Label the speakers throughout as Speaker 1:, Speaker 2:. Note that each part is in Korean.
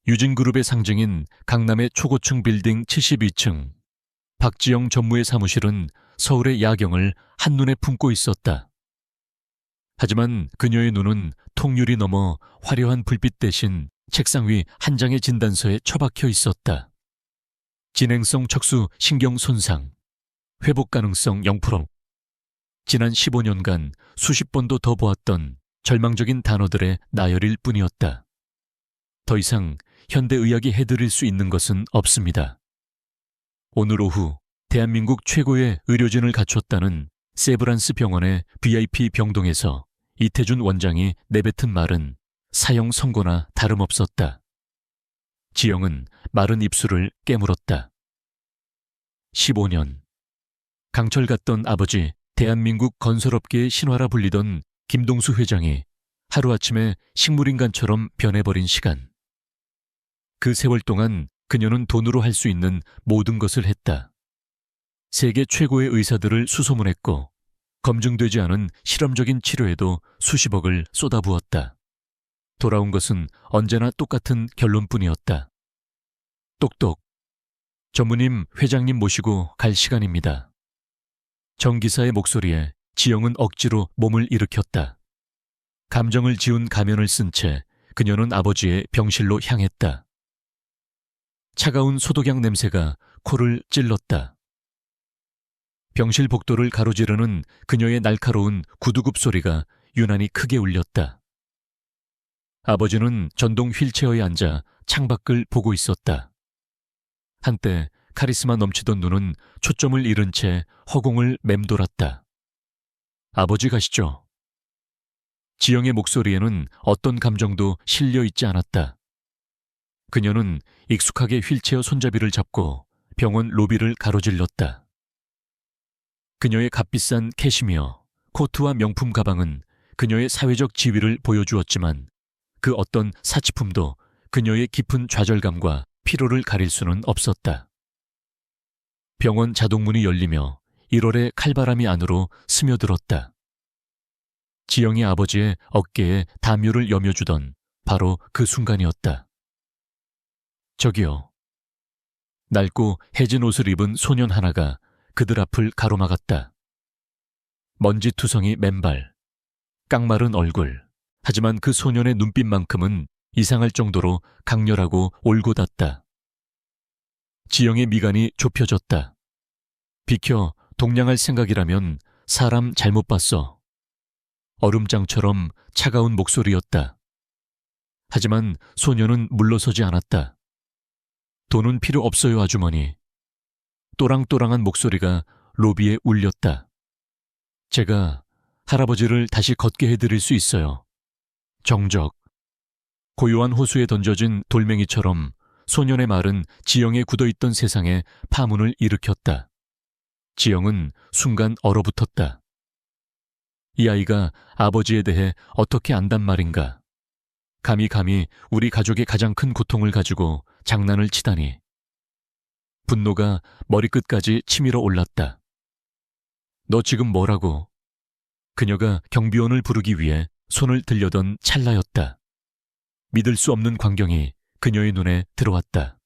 Speaker 1: 유진그룹의 상징인 강남의 초고층 빌딩 72층. 박지영 전무의 사무실은 서울의 야경을 한눈에 품고 있었다. 하지만 그녀의 눈은 통유리 너머 화려한 불빛 대신 책상 위 한 장의 진단서에 처박혀 있었다. 진행성 척수 신경 손상, 회복 가능성 0%. 지난 15년간 수십 번도 더 보았던 절망적인 단어들의 나열일 뿐이었다. 더 이상 현대의학이 해드릴 수 있는 것은 없습니다. 오늘 오후 대한민국 최고의 의료진을 갖췄다는 세브란스 병원의 VIP 병동에서 이태준 원장이 내뱉은 말은 사형 선고나 다름없었다. 지영은 마른 입술을 깨물었다. 15년. 강철 같던 아버지, 대한민국 건설업계의 신화라 불리던 김동수 회장이 하루아침에 식물인간처럼 변해버린 시간. 그 세월 동안 그녀는 돈으로 할 수 있는 모든 것을 했다. 세계 최고의 의사들을 수소문했고 검증되지 않은 실험적인 치료에도 수십억을 쏟아부었다. 돌아온 것은 언제나 똑같은 결론뿐이었다. 똑똑. 전무님, 회장님 모시고 갈 시간입니다. 정 기사의 목소리에 지영은 억지로 몸을 일으켰다. 감정을 지운 가면을 쓴 채 그녀는 아버지의 병실로 향했다. 차가운 소독약 냄새가 코를 찔렀다. 병실 복도를 가로지르는 그녀의 날카로운 구두굽 소리가 유난히 크게 울렸다. 아버지는 전동 휠체어에 앉아 창밖을 보고 있었다. 한때 카리스마 넘치던 눈은 초점을 잃은 채 허공을 맴돌았다. 아버지 가시죠. 지영의 목소리에는 어떤 감정도 실려 있지 않았다. 그녀는 익숙하게 휠체어 손잡이를 잡고 병원 로비를 가로질렀다. 그녀의 값비싼 캐시미어, 코트와 명품 가방은 그녀의 사회적 지위를 보여주었지만 그 어떤 사치품도 그녀의 깊은 좌절감과 피로를 가릴 수는 없었다. 병원 자동문이 열리며 1월의 칼바람이 안으로 스며들었다. 지영이 아버지의 어깨에 담요를 여며주던 바로 그 순간이었다. 저기요. 낡고 해진 옷을 입은 소년 하나가 그들 앞을 가로막았다. 먼지투성이 맨발, 깡마른 얼굴. 하지만 그 소년의 눈빛만큼은 이상할 정도로 강렬하고 올곧았다. 지영의 미간이 좁혀졌다. 비켜, 동냥할 생각이라면 사람 잘못 봤어. 얼음장처럼 차가운 목소리였다. 하지만 소년은 물러서지 않았다. 돈은 필요 없어요, 아주머니. 또랑또랑한 목소리가 로비에 울렸다. 제가 할아버지를 다시 걷게 해드릴 수 있어요. 정적. 고요한 호수에 던져진 돌멩이처럼 소년의 말은 지영에 굳어있던 세상에 파문을 일으켰다. 지영은 순간 얼어붙었다. 이 아이가 아버지에 대해 어떻게 안단 말인가. 감히 우리 가족의 가장 큰 고통을 가지고 장난을 치다니. 분노가 머리끝까지 치밀어 올랐다. 너 지금 뭐라고? 그녀가 경비원을 부르기 위해 손을 들려던 찰나였다. 믿을 수 없는 광경이 그녀의 눈에 들어왔다.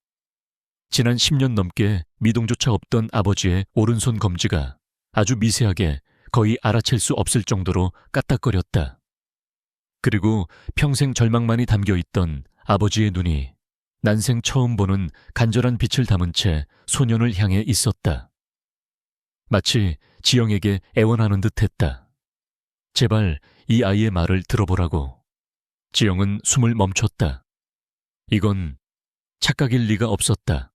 Speaker 1: 지난 10년 넘게 미동조차 없던 아버지의 오른손 검지가 아주 미세하게 거의 알아챌 수 없을 정도로 까딱거렸다. 그리고 평생 절망만이 담겨있던 아버지의 눈이 난생 처음 보는 간절한 빛을 담은 채 소년을 향해 있었다. 마치 지영에게 애원하는 듯했다. 제발 이 아이의 말을 들어보라고. 지영은 숨을 멈췄다. 이건 착각일 리가 없었다.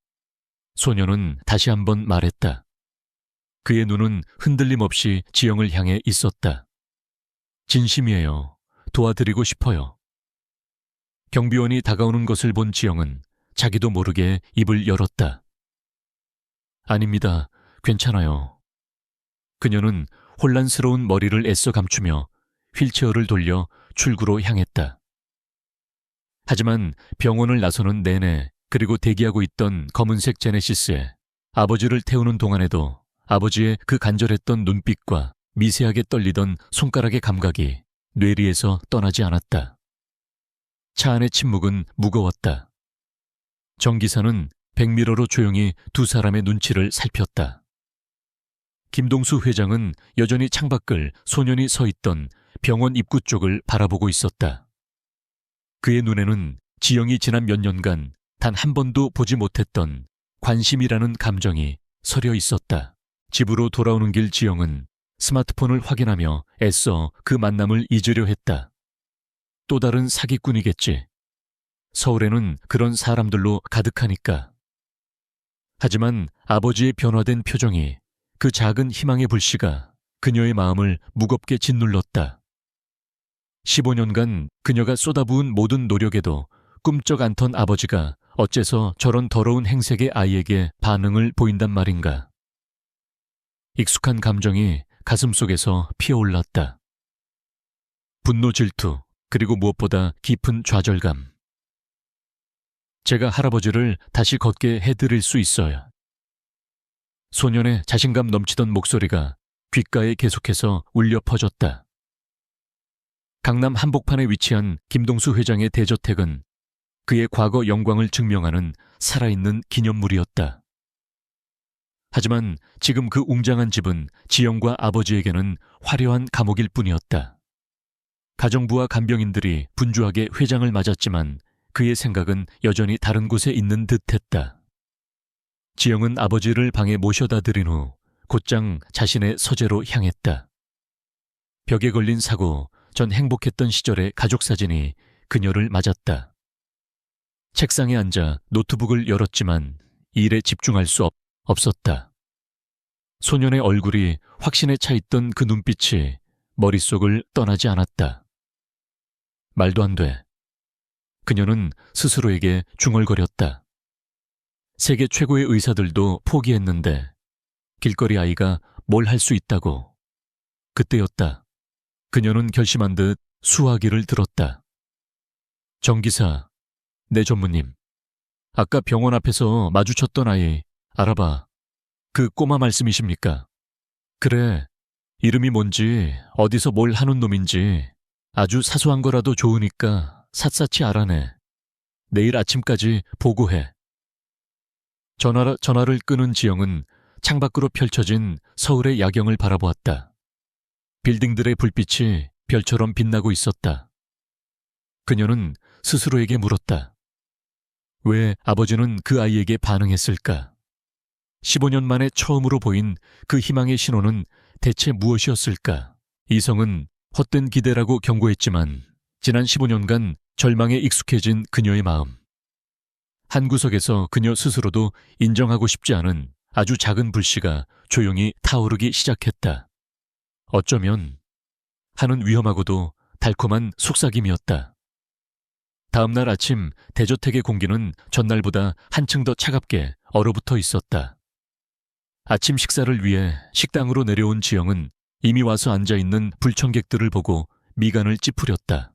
Speaker 1: 소년은 다시 한번 말했다. 그의 눈은 흔들림 없이 지영을 향해 있었다. 진심이에요. 도와드리고 싶어요. 경비원이 다가오는 것을 본 지영은 자기도 모르게 입을 열었다. 아닙니다. 괜찮아요. 그녀는 혼란스러운 머리를 애써 감추며 휠체어를 돌려 출구로 향했다. 하지만 병원을 나서는 내내 그리고 대기하고 있던 검은색 제네시스에 아버지를 태우는 동안에도 아버지의 그 간절했던 눈빛과 미세하게 떨리던 손가락의 감각이 뇌리에서 떠나지 않았다. 차 안의 침묵은 무거웠다. 정 기사는 백미러로 조용히 두 사람의 눈치를 살폈다. 김동수 회장은 여전히 창밖을 소년이 서 있던 병원 입구 쪽을 바라보고 있었다. 그의 눈에는 지영이 지난 몇 년간 단 한 번도 보지 못했던 관심이라는 감정이 서려 있었다. 집으로 돌아오는 길 지영은 스마트폰을 확인하며 애써 그 만남을 잊으려 했다. 또 다른 사기꾼이겠지. 서울에는 그런 사람들로 가득하니까. 하지만 아버지의 변화된 표정이, 그 작은 희망의 불씨가 그녀의 마음을 무겁게 짓눌렀다. 15년간 그녀가 쏟아부은 모든 노력에도 꿈쩍 않던 아버지가 어째서 저런 더러운 행색의 아이에게 반응을 보인단 말인가. 익숙한 감정이 가슴속에서 피어올랐다. 분노, 질투, 그리고 무엇보다 깊은 좌절감. 제가 할아버지를 다시 걷게 해드릴 수 있어요. 소년의 자신감 넘치던 목소리가 귓가에 계속해서 울려 퍼졌다. 강남 한복판에 위치한 김동수 회장의 대저택은 그의 과거 영광을 증명하는 살아있는 기념물이었다. 하지만 지금 그 웅장한 집은 지영과 아버지에게는 화려한 감옥일 뿐이었다. 가정부와 간병인들이 분주하게 회장을 맞았지만 그의 생각은 여전히 다른 곳에 있는 듯했다. 지영은 아버지를 방에 모셔다 드린 후 곧장 자신의 서재로 향했다. 벽에 걸린 사고, 전 행복했던 시절의 가족사진이 그녀를 맞았다. 책상에 앉아 노트북을 열었지만 일에 집중할 수 없었다. 소년의 얼굴이 확신에 차 있던 그 눈빛이 머릿속을 떠나지 않았다. 말도 안 돼. 그녀는 스스로에게 중얼거렸다. 세계 최고의 의사들도 포기했는데 길거리 아이가 뭘 할 수 있다고. 그때였다. 그녀는 결심한 듯 수화기를 들었다. 정 기사, 내 전무님. 아까 병원 앞에서 마주쳤던 아이 알아봐. 그 꼬마 말씀이십니까? 그래. 이름이 뭔지, 어디서 뭘 하는 놈인지 아주 사소한 거라도 좋으니까 샅샅이 알아내. 내일 아침까지 보고해. 전화를 끊은 지영은 창밖으로 펼쳐진 서울의 야경을 바라보았다. 빌딩들의 불빛이 별처럼 빛나고 있었다. 그녀는 스스로에게 물었다. 왜 아버지는 그 아이에게 반응했을까? 15년 만에 처음으로 보인 그 희망의 신호는 대체 무엇이었을까? 이성은 헛된 기대라고 경고했지만 지난 15년간 절망에 익숙해진 그녀의 마음. 한 구석에서 그녀 스스로도 인정하고 싶지 않은 아주 작은 불씨가 조용히 타오르기 시작했다. 어쩌면 하는 위험하고도 달콤한 속삭임이었다. 다음 날 아침 대저택의 공기는 전날보다 한층 더 차갑게 얼어붙어 있었다. 아침 식사를 위해 식당으로 내려온 지영은 이미 와서 앉아있는 불청객들을 보고 미간을 찌푸렸다.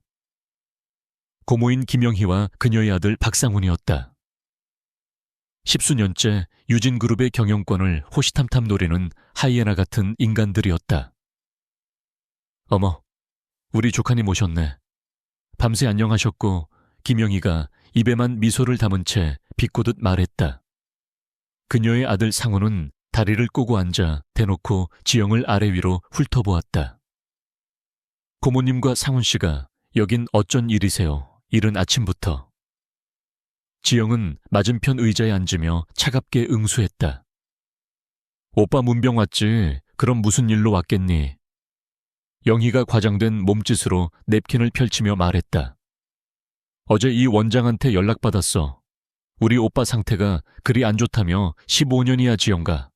Speaker 1: 고모인 김영희와 그녀의 아들 박상훈이었다. 10수년째 유진그룹의 경영권을 호시탐탐 노리는 하이에나 같은 인간들이었다. 어머, 우리 조카님 오셨네. 밤새 안녕하셨고 김영희가 입에만 미소를 담은 채 비꼬듯 말했다. 그녀의 아들 상훈은 다리를 꼬고 앉아 대놓고 지영을 아래 위로 훑어보았다. 고모님과 상훈 씨가 여긴 어쩐 일이세요? 이른 아침부터. 지영은 맞은편 의자에 앉으며 차갑게 응수했다. 오빠 문병 왔지. 그럼 무슨 일로 왔겠니? 영희가 과장된 몸짓으로 냅킨을 펼치며 말했다. 어제 이 원장한테 연락받았어. 우리 오빠 상태가 그리 안 좋다며 15년이야 지영가.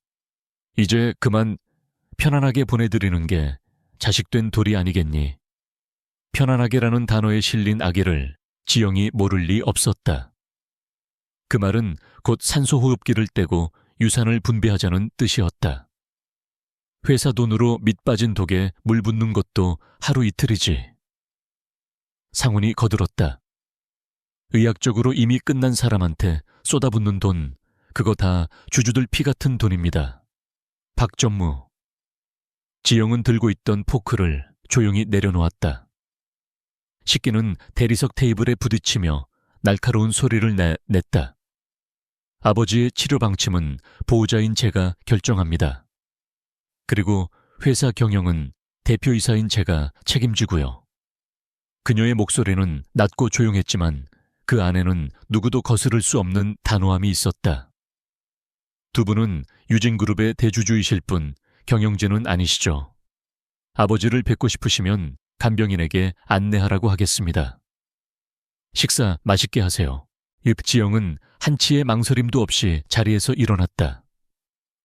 Speaker 1: 이제 그만 편안하게 보내드리는 게 자식된 도리 아니겠니? 편안하게라는 단어에 실린 악의를 지영이 모를 리 없었다. 그 말은 곧 산소호흡기를 떼고 유산을 분배하자는 뜻이었다. 회사 돈으로 밑빠진 독에 물 붓는 것도 하루 이틀이지. 상훈이 거들었다. 의학적으로 이미 끝난 사람한테 쏟아붓는 돈, 그거 다 주주들 피 같은 돈입니다. 박전무. 지영은 들고 있던 포크를 조용히 내려놓았다. 식기는 대리석 테이블에 부딪히며 날카로운 소리를 냈다. 아버지의 치료 방침은 보호자인 제가 결정합니다. 그리고 회사 경영은 대표이사인 제가 책임지고요. 그녀의 목소리는 낮고 조용했지만 그 안에는 누구도 거스를 수 없는 단호함이 있었다. 두 분은 유진그룹의 대주주이실 뿐 경영진은 아니시죠. 아버지를 뵙고 싶으시면 간병인에게 안내하라고 하겠습니다. 식사 맛있게 하세요. 읍지영은 한치의 망설임도 없이 자리에서 일어났다.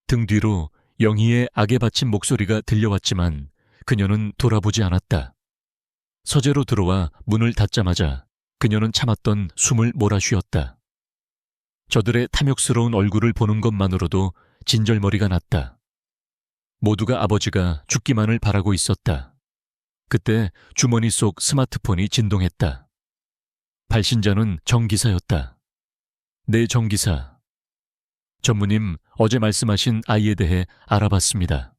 Speaker 1: 등 뒤로 영희의 악에 받친 목소리가 들려왔지만 그녀는 돌아보지 않았다. 서재로 들어와 문을 닫자마자 그녀는 참았던 숨을 몰아쉬었다. 저들의 탐욕스러운 얼굴을 보는 것만으로도 진절머리가 났다. 모두가 아버지가 죽기만을 바라고 있었다. 그때 주머니 속 스마트폰이 진동했다. 발신자는 정 기사였다. 네, 정 기사. 전무님, 어제 말씀하신 아이에 대해 알아봤습니다.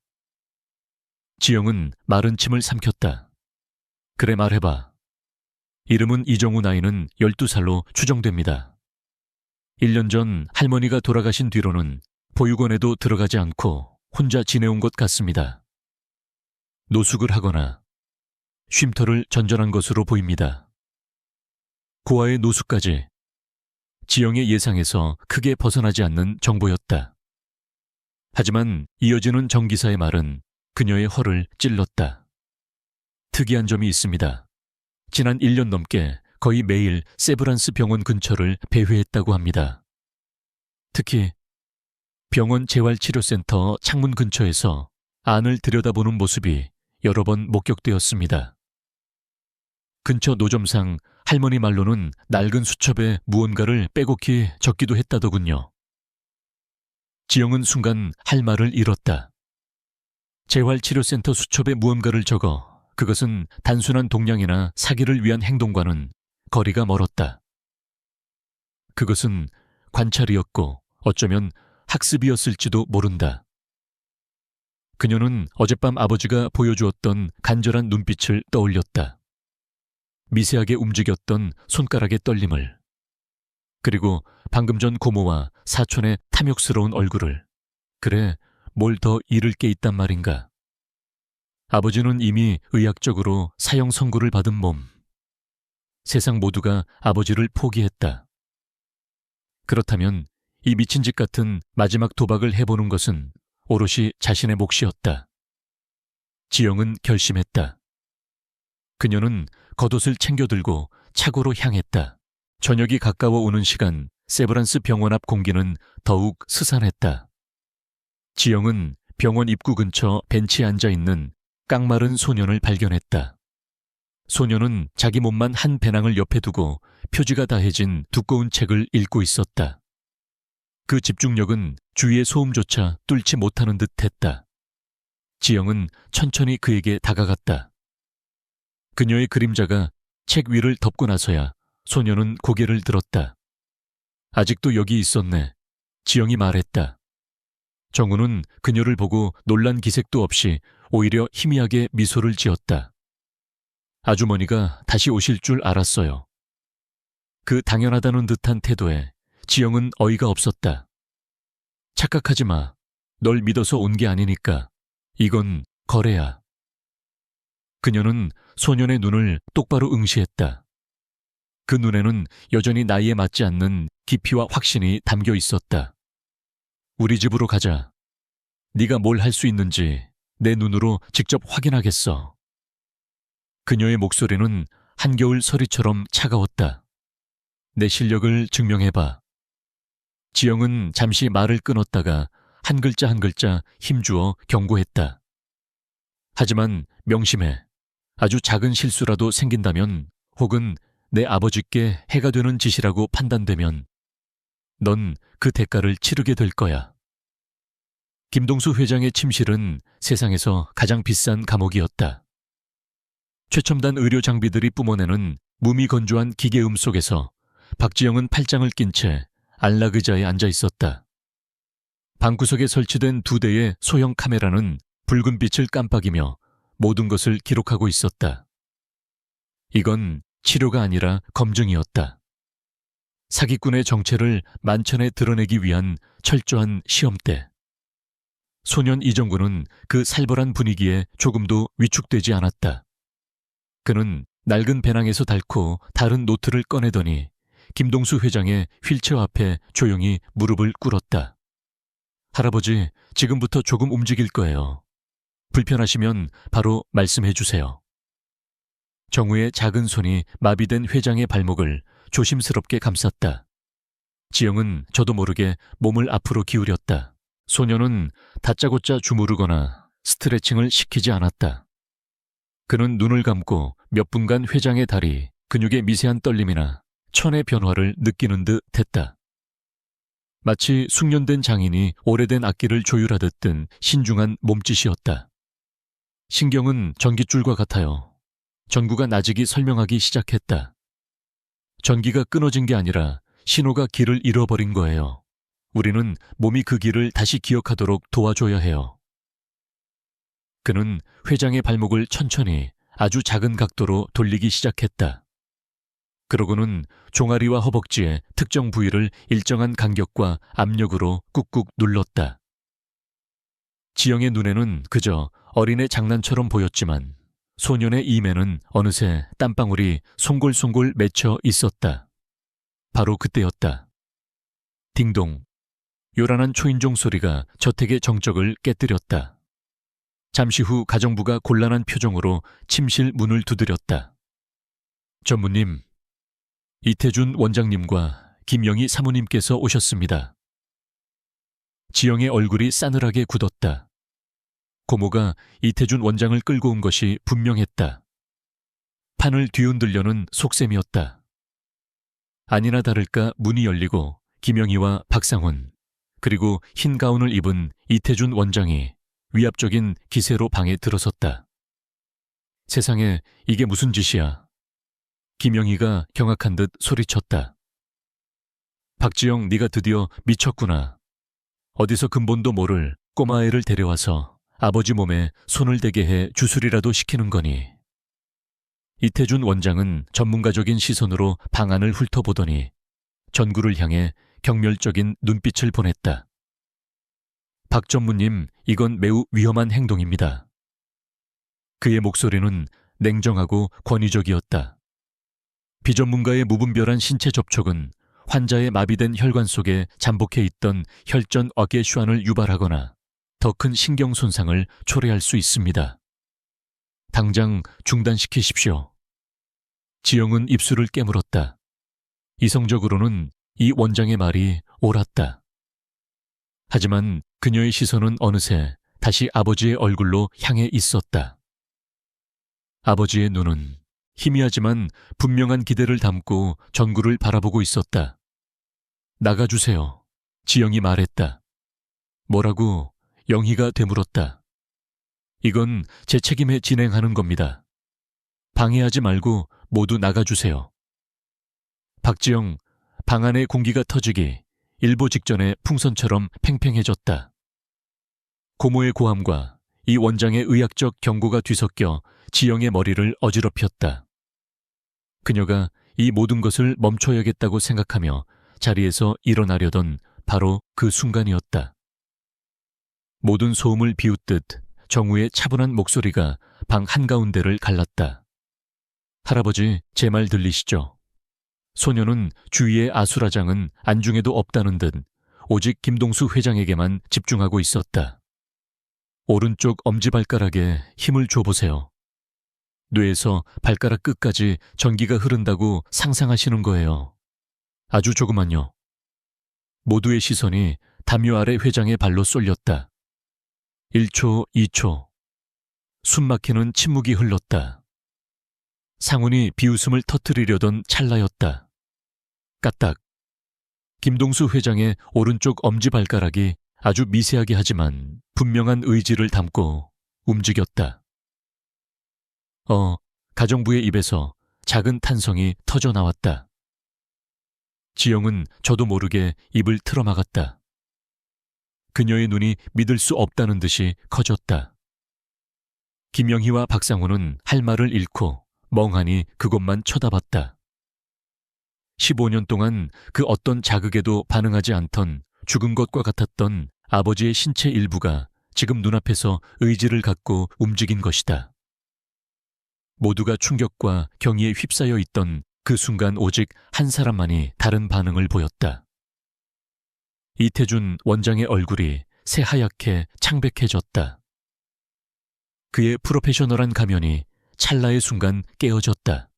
Speaker 1: 지영은 마른 침을 삼켰다. 그래, 말해봐. 이름은 이정우, 나이는 12살로 추정됩니다. 1년 전 할머니가 돌아가신 뒤로는 보육원에도 들어가지 않고 혼자 지내온 것 같습니다. 노숙을 하거나 쉼터를 전전한 것으로 보입니다. 고아의 노숙까지 지영의 예상에서 크게 벗어나지 않는 정보였다. 하지만 이어지는 정 기사의 말은 그녀의 허를 찔렀다. 특이한 점이 있습니다. 지난 1년 넘게 거의 매일 세브란스 병원 근처를 배회했다고 합니다. 특히 병원 재활치료센터 창문 근처에서 안을 들여다보는 모습이 여러 번 목격되었습니다. 근처 노점상 할머니 말로는 낡은 수첩에 무언가를 빼곡히 적기도 했다더군요. 지영은 순간 할 말을 잃었다. 재활치료센터 수첩에 무언가를 적어 그것은 단순한 동냥이나 사기를 위한 행동과는 거리가 멀었다. 그것은 관찰이었고 어쩌면 학습이었을지도 모른다. 그녀는 어젯밤 아버지가 보여주었던 간절한 눈빛을 떠올렸다. 미세하게 움직였던 손가락의 떨림을, 그리고 방금 전 고모와 사촌의 탐욕스러운 얼굴을. 그래, 뭘 더 잃을 게 있단 말인가. 아버지는 이미 의학적으로 사형 선고를 받은 몸. 세상 모두가 아버지를 포기했다. 그렇다면 이 미친 짓 같은 마지막 도박을 해보는 것은 오롯이 자신의 몫이었다. 지영은 결심했다. 그녀는 겉옷을 챙겨들고 차고로 향했다. 저녁이 가까워 오는 시간, 세브란스 병원 앞 공기는 더욱 스산했다. 지영은 병원 입구 근처 벤치에 앉아있는 깡마른 소년을 발견했다. 소년은 자기 몸만 한 배낭을 옆에 두고 표지가 다해진 두꺼운 책을 읽고 있었다. 그 집중력은 주위의 소음조차 뚫지 못하는 듯 했다. 지영은 천천히 그에게 다가갔다. 그녀의 그림자가 책 위를 덮고 나서야 소녀는 고개를 들었다. 아직도 여기 있었네. 지영이 말했다. 정우는 그녀를 보고 놀란 기색도 없이 오히려 희미하게 미소를 지었다. 아주머니가 다시 오실 줄 알았어요. 그 당연하다는 듯한 태도에 지영은 어이가 없었다. 착각하지 마. 널 믿어서 온 게 아니니까. 이건 거래야. 그녀는 소년의 눈을 똑바로 응시했다. 그 눈에는 여전히 나이에 맞지 않는 깊이와 확신이 담겨 있었다. 우리 집으로 가자. 네가 뭘 할 수 있는지 내 눈으로 직접 확인하겠어. 그녀의 목소리는 한겨울 서리처럼 차가웠다. 내 실력을 증명해봐. 지영은 잠시 말을 끊었다가 한 글자 한 글자 힘주어 경고했다. 하지만 명심해. 아주 작은 실수라도 생긴다면, 혹은 내 아버지께 해가 되는 짓이라고 판단되면 넌 그 대가를 치르게 될 거야. 김동수 회장의 침실은 세상에서 가장 비싼 감옥이었다. 최첨단 의료 장비들이 뿜어내는 무미건조한 기계음 속에서 박지영은 팔짱을 낀 채 안락 의자에 앉아 있었다. 방구석에 설치된 2대의 소형 카메라는 붉은 빛을 깜빡이며 모든 것을 기록하고 있었다. 이건 치료가 아니라 검증이었다. 사기꾼의 정체를 만천에 드러내기 위한 철저한 시험대. 소년 이정구는 그 살벌한 분위기에 조금도 위축되지 않았다. 그는 낡은 배낭에서 닳고 다른 노트를 꺼내더니 김동수 회장의 휠체어 앞에 조용히 무릎을 꿇었다. 할아버지, 지금부터 조금 움직일 거예요. 불편하시면 바로 말씀해 주세요. 정우의 작은 손이 마비된 회장의 발목을 조심스럽게 감쌌다. 지영은 저도 모르게 몸을 앞으로 기울였다. 소녀는 다짜고짜 주무르거나 스트레칭을 시키지 않았다. 그는 눈을 감고 몇 분간 회장의 다리, 근육의 미세한 떨림이나 천의 변화를 느끼는 듯 했다. 마치 숙련된 장인이 오래된 악기를 조율하듯 든 신중한 몸짓이었다. 신경은 전깃줄과 같아요. 전구가 나직이 설명하기 시작했다. 전기가 끊어진 게 아니라 신호가 길을 잃어버린 거예요. 우리는 몸이 그 길을 다시 기억하도록 도와줘야 해요. 그는 회장의 발목을 천천히 아주 작은 각도로 돌리기 시작했다. 그러고는 종아리와 허벅지의 특정 부위를 일정한 간격과 압력으로 꾹꾹 눌렀다. 지영의 눈에는 그저 어린애 장난처럼 보였지만 소년의 임에는 어느새 땀방울이 송골송골 맺혀 있었다. 바로 그때였다. 딩동. 요란한 초인종 소리가 저택의 정적을 깨뜨렸다. 잠시 후 가정부가 곤란한 표정으로 침실 문을 두드렸다. 전무님, 이태준 원장님과 김영희 사모님께서 오셨습니다. 지영의 얼굴이 싸늘하게 굳었다. 고모가 이태준 원장을 끌고 온 것이 분명했다. 판을 뒤흔들려는 속셈이었다. 아니나 다를까 문이 열리고 김영희와 박상훈, 그리고 흰 가운을 입은 이태준 원장이 위압적인 기세로 방에 들어섰다. 세상에, 이게 무슨 짓이야. 김영희가 경악한 듯 소리쳤다. 박지영, 네가 드디어 미쳤구나. 어디서 근본도 모를 꼬마애를 데려와서 아버지 몸에 손을 대게 해 주술이라도 시키는 거니. 이태준 원장은 전문가적인 시선으로 방 안을 훑어보더니 전구를 향해 경멸적인 눈빛을 보냈다. 박 전무님, 이건 매우 위험한 행동입니다. 그의 목소리는 냉정하고 권위적이었다. 비전문가의 무분별한 신체 접촉은 환자의 마비된 혈관 속에 잠복해 있던 혈전 어깨슈환을 유발하거나 더 큰 신경 손상을 초래할 수 있습니다. 당장 중단시키십시오. 지영은 입술을 깨물었다. 이성적으로는 이 원장의 말이 옳았다. 하지만 그녀의 시선은 어느새 다시 아버지의 얼굴로 향해 있었다. 아버지의 눈은 희미하지만 분명한 기대를 담고 전구를 바라보고 있었다. 나가주세요. 지영이 말했다. 뭐라고? 영희가 되물었다. 이건 제 책임에 진행하는 겁니다. 방해하지 말고 모두 나가주세요. 박지영, 방 안의 공기가 터지기 일보 직전에 풍선처럼 팽팽해졌다. 고모의 고함과 이 원장의 의학적 경고가 뒤섞여 지영의 머리를 어지럽혔다. 그녀가 이 모든 것을 멈춰야겠다고 생각하며 자리에서 일어나려던 바로 그 순간이었다. 모든 소음을 비웃듯 정우의 차분한 목소리가 방 한가운데를 갈랐다. 할아버지, 제 말 들리시죠? 소녀는 주위의 아수라장은 안중에도 없다는 듯 오직 김동수 회장에게만 집중하고 있었다. 오른쪽 엄지발가락에 힘을 줘보세요. 뇌에서 발가락 끝까지 전기가 흐른다고 상상하시는 거예요. 아주 조그만요. 모두의 시선이 담요 아래 회장의 발로 쏠렸다. 1초, 2초. 숨막히는 침묵이 흘렀다. 상훈이 비웃음을 터뜨리려던 찰나였다. 까딱. 김동수 회장의 오른쪽 엄지발가락이 아주 미세하게 하지만 분명한 의지를 담고 움직였다. 가정부의 입에서 작은 탄성이 터져 나왔다. 지영은 저도 모르게 입을 틀어막았다. 그녀의 눈이 믿을 수 없다는 듯이 커졌다. 김영희와 박상우는 할 말을 잃고 멍하니 그것만 쳐다봤다. 15년 동안 그 어떤 자극에도 반응하지 않던 죽은 것과 같았던 아버지의 신체 일부가 지금 눈앞에서 의지를 갖고 움직인 것이다. 모두가 충격과 경의에 휩싸여 있던 그 순간 오직 한 사람만이 다른 반응을 보였다. 이태준 원장의 얼굴이 새하얗게 창백해졌다. 그의 프로페셔널한 가면이 찰나의 순간 깨어졌다.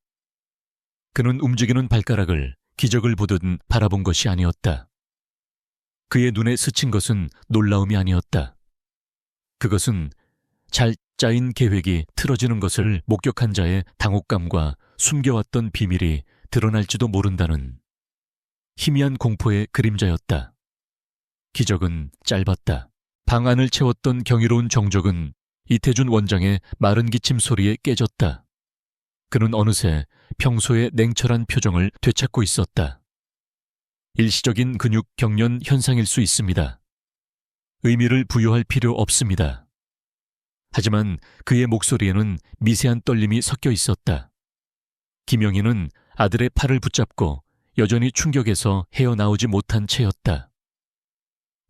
Speaker 1: 그는 움직이는 발가락을 기적을 보듯 바라본 것이 아니었다. 그의 눈에 스친 것은 놀라움이 아니었다. 그것은 잘 짜인 계획이 틀어지는 것을 목격한 자의 당혹감과 숨겨왔던 비밀이 드러날지도 모른다는 희미한 공포의 그림자였다. 기적은 짧았다. 방 안을 채웠던 경이로운 정적은 이태준 원장의 마른 기침 소리에 깨졌다. 그는 어느새 평소의 냉철한 표정을 되찾고 있었다. 일시적인 근육 경련 현상일 수 있습니다. 의미를 부여할 필요 없습니다. 하지만 그의 목소리에는 미세한 떨림이 섞여 있었다. 김영희는 아들의 팔을 붙잡고 여전히 충격에서 헤어나오지 못한 채였다.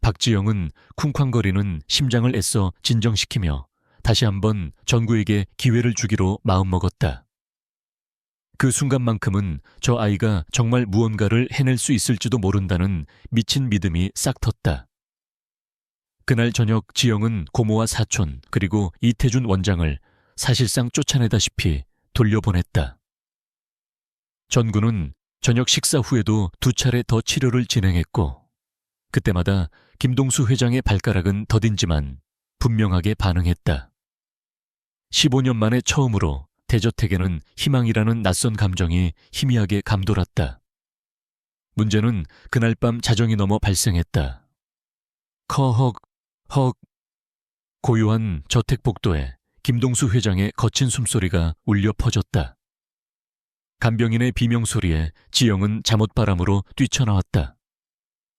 Speaker 1: 박지영은 쿵쾅거리는 심장을 애써 진정시키며 다시 한번 전구에게 기회를 주기로 마음먹었다. 그 순간만큼은 저 아이가 정말 무언가를 해낼 수 있을지도 모른다는 미친 믿음이 싹 텄다. 그날 저녁 지영은 고모와 사촌 그리고 이태준 원장을 사실상 쫓아내다시피 돌려보냈다. 전구는 저녁 식사 후에도 2차례 더 치료를 진행했고 그때마다 김동수 회장의 발가락은 더딘지만 분명하게 반응했다. 15년 만에 처음으로 대저택에는 희망이라는 낯선 감정이 희미하게 감돌았다. 문제는 그날 밤 자정이 넘어 발생했다. 커헉 헉 고요한 저택복도에 김동수 회장의 거친 숨소리가 울려 퍼졌다. 간병인의 비명소리에 지영은 잠옷바람으로 뛰쳐나왔다.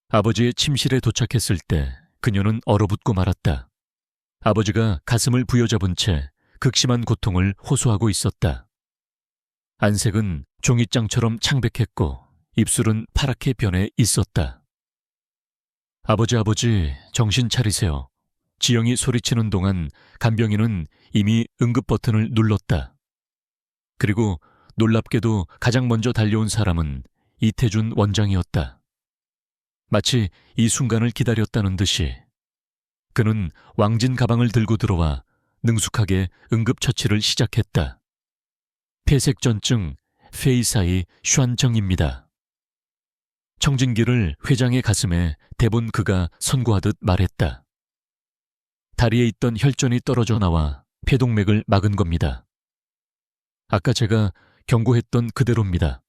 Speaker 1: 아버지의 침실에 도착했을 때 그녀는 얼어붙고 말았다. 아버지가 가슴을 부여잡은 채 극심한 고통을 호소하고 있었다. 안색은 종잇장처럼 창백했고 입술은 파랗게 변해 있었다. 아버지, 정신 차리세요. 지영이 소리치는 동안 간병인은 이미 응급 버튼을 눌렀다. 그리고 놀랍게도 가장 먼저 달려온 사람은 이태준 원장이었다. 마치 이 순간을 기다렸다는 듯이 그는 왕진 가방을 들고 들어와 능숙하게 응급처치를 시작했다. 폐색전증 페이사이 슈안정입니다. 청진기를 회장의 가슴에 대본 그가 선고하듯 말했다. 다리에 있던 혈전이 떨어져 나와 폐동맥을 막은 겁니다. 아까 제가 경고했던 그대로입니다.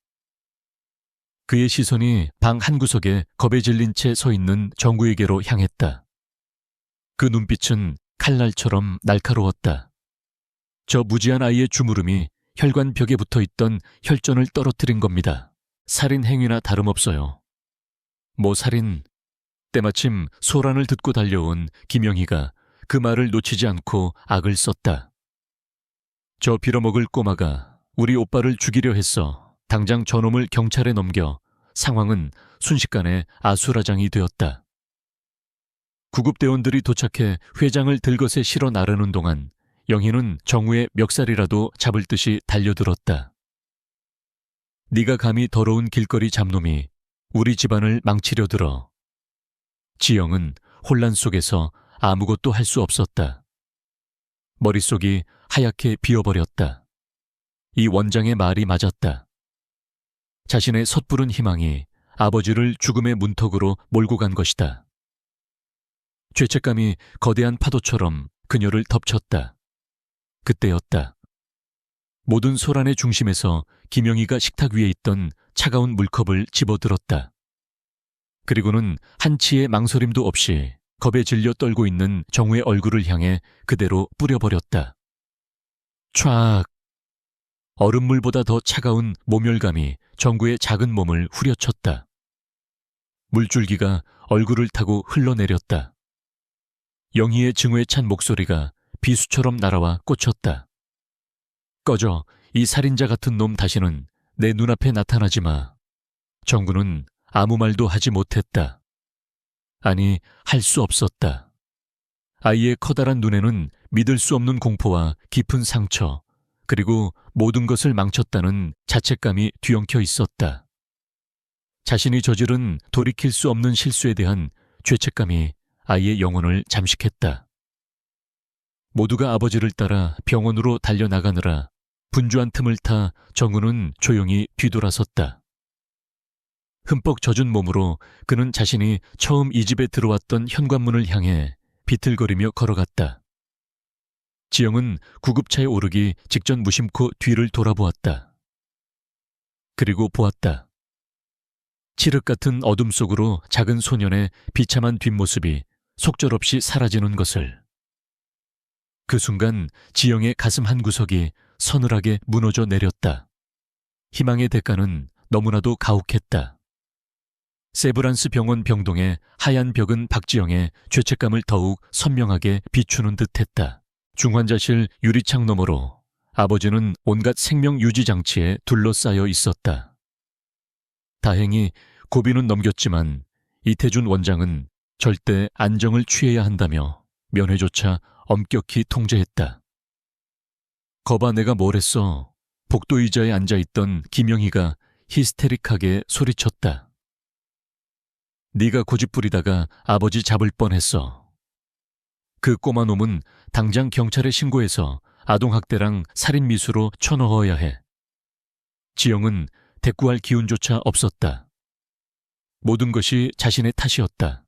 Speaker 1: 그의 시선이 방 한구석에 겁에 질린 채 서 있는 정구에게로 향했다. 그 눈빛은 칼날처럼 날카로웠다. 저 무지한 아이의 주무름이 혈관 벽에 붙어있던 혈전을 떨어뜨린 겁니다. 살인 행위나 다름없어요. 뭐 살인... 때마침 소란을 듣고 달려온 김영희가 그 말을 놓치지 않고 악을 썼다. 저 빌어먹을 꼬마가 우리 오빠를 죽이려 했어. 당장 저놈을 경찰에 넘겨. 상황은 순식간에 아수라장이 되었다. 구급대원들이 도착해 회장을 들것에 실어 나르는 동안 영희는 정우의 멱살이라도 잡을 듯이 달려들었다. 네가 감히 더러운 길거리 잡놈이 우리 집안을 망치려 들어. 지영은 혼란 속에서 아무것도 할 수 없었다. 머릿속이 하얗게 비어버렸다. 이 원장의 말이 맞았다. 자신의 섣부른 희망이 아버지를 죽음의 문턱으로 몰고 간 것이다. 죄책감이 거대한 파도처럼 그녀를 덮쳤다. 그때였다. 모든 소란의 중심에서 김영희가 식탁 위에 있던 차가운 물컵을 집어들었다. 그리고는 한치의 망설임도 없이 겁에 질려 떨고 있는 정우의 얼굴을 향해 그대로 뿌려버렸다. 촥! 얼음물보다 더 차가운 모멸감이 정구의 작은 몸을 후려쳤다. 물줄기가 얼굴을 타고 흘러내렸다. 영희의 증오에 찬 목소리가 비수처럼 날아와 꽂혔다. 꺼져, 이 살인자 같은 놈 다시는 내 눈앞에 나타나지 마. 정구는 아무 말도 하지 못했다. 아니, 할 수 없었다. 아이의 커다란 눈에는 믿을 수 없는 공포와 깊은 상처, 그리고 모든 것을 망쳤다는 자책감이 뒤엉켜 있었다. 자신이 저지른 돌이킬 수 없는 실수에 대한 죄책감이 아이의 영혼을 잠식했다. 모두가 아버지를 따라 병원으로 달려나가느라 분주한 틈을 타 정우는 조용히 뒤돌아섰다. 흠뻑 젖은 몸으로 그는 자신이 처음 이 집에 들어왔던 현관문을 향해 비틀거리며 걸어갔다. 지영은 구급차에 오르기 직전 무심코 뒤를 돌아보았다. 그리고 보았다. 칠흑 같은 어둠 속으로 작은 소년의 비참한 뒷모습이 속절없이 사라지는 것을. 그 순간 지영의 가슴 한구석이 서늘하게 무너져 내렸다. 희망의 대가는 너무나도 가혹했다. 세브란스 병원 병동의 하얀 벽은 박지영의 죄책감을 더욱 선명하게 비추는 듯했다. 중환자실 유리창 너머로 아버지는 온갖 생명 유지 장치에 둘러싸여 있었다. 다행히 고비는 넘겼지만 이태준 원장은 절대 안정을 취해야 한다며 면회조차 엄격히 통제했다. 거봐, 내가 뭘 했어. 복도 의자에 앉아있던 김영희가 히스테릭하게 소리쳤다. 네가 고집부리다가 아버지 잡을 뻔했어. 그 꼬마 놈은 당장 경찰에 신고해서 아동학대랑 살인미수로 쳐넣어야 해. 지영은 대꾸할 기운조차 없었다. 모든 것이 자신의 탓이었다.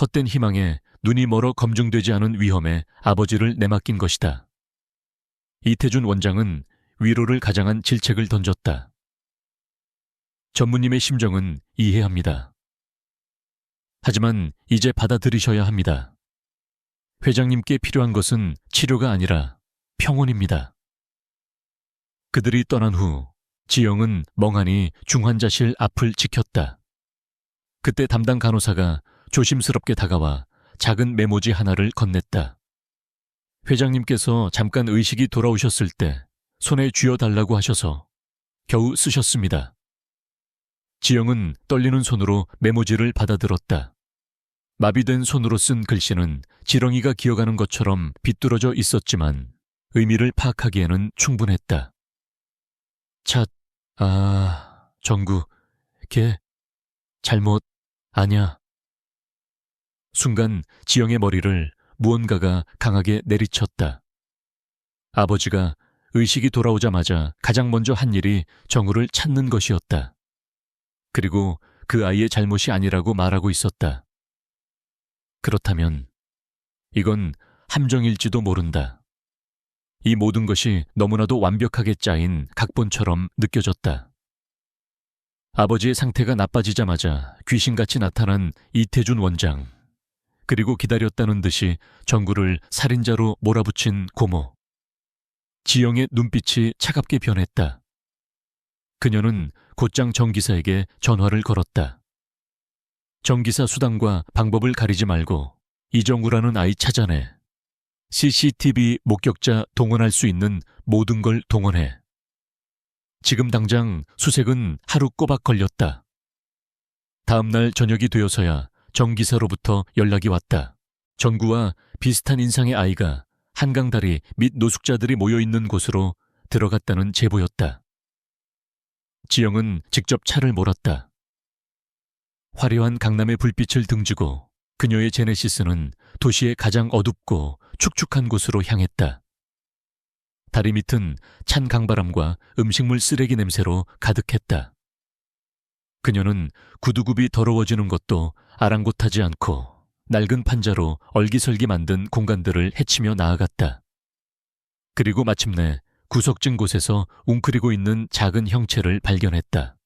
Speaker 1: 헛된 희망에 눈이 멀어 검증되지 않은 위험에 아버지를 내맡긴 것이다. 이태준 원장은 위로를 가장한 질책을 던졌다. 전무님의 심정은 이해합니다. 하지만 이제 받아들이셔야 합니다. 회장님께 필요한 것은 치료가 아니라 평온입니다. 그들이 떠난 후 지영은 멍하니 중환자실 앞을 지켰다. 그때 담당 간호사가 조심스럽게 다가와 작은 메모지 하나를 건넸다. 회장님께서 잠깐 의식이 돌아오셨을 때 손에 쥐어달라고 하셔서 겨우 쓰셨습니다. 지영은 떨리는 손으로 메모지를 받아들었다. 마비된 손으로 쓴 글씨는 지렁이가 기어가는 것처럼 비뚤어져 있었지만 의미를 파악하기에는 충분했다. 정구, 걔 잘못 아냐. 순간 지영의 머리를 무언가가 강하게 내리쳤다. 아버지가 의식이 돌아오자마자 가장 먼저 한 일이 정우를 찾는 것이었다. 그리고 그 아이의 잘못이 아니라고 말하고 있었다. 그렇다면 이건 함정일지도 모른다. 이 모든 것이 너무나도 완벽하게 짜인 각본처럼 느껴졌다. 아버지의 상태가 나빠지자마자 귀신같이 나타난 이태준 원장, 그리고 기다렸다는 듯이 정구를 살인자로 몰아붙인 고모. 지영의 눈빛이 차갑게 변했다. 그녀는 곧장 정 기사에게 전화를 걸었다. 정 기사 수단과 방법을 가리지 말고 이정우라는 아이 찾아내. CCTV 목격자 동원할 수 있는 모든 걸 동원해. 지금 당장 수색은 하루 꼬박 걸렸다. 다음 날 저녁이 되어서야 정 기사로부터 연락이 왔다. 정구와 비슷한 인상의 아이가 한강다리 및 노숙자들이 모여있는 곳으로 들어갔다는 제보였다. 지영은 직접 차를 몰았다. 화려한 강남의 불빛을 등지고 그녀의 제네시스는 도시의 가장 어둡고 축축한 곳으로 향했다. 다리 밑은 찬 강바람과 음식물 쓰레기 냄새로 가득했다. 그녀는 구두굽이 더러워지는 것도 아랑곳하지 않고 낡은 판자로 얼기설기 만든 공간들을 헤치며 나아갔다. 그리고 마침내 구석진 곳에서 웅크리고 있는 작은 형체를 발견했다.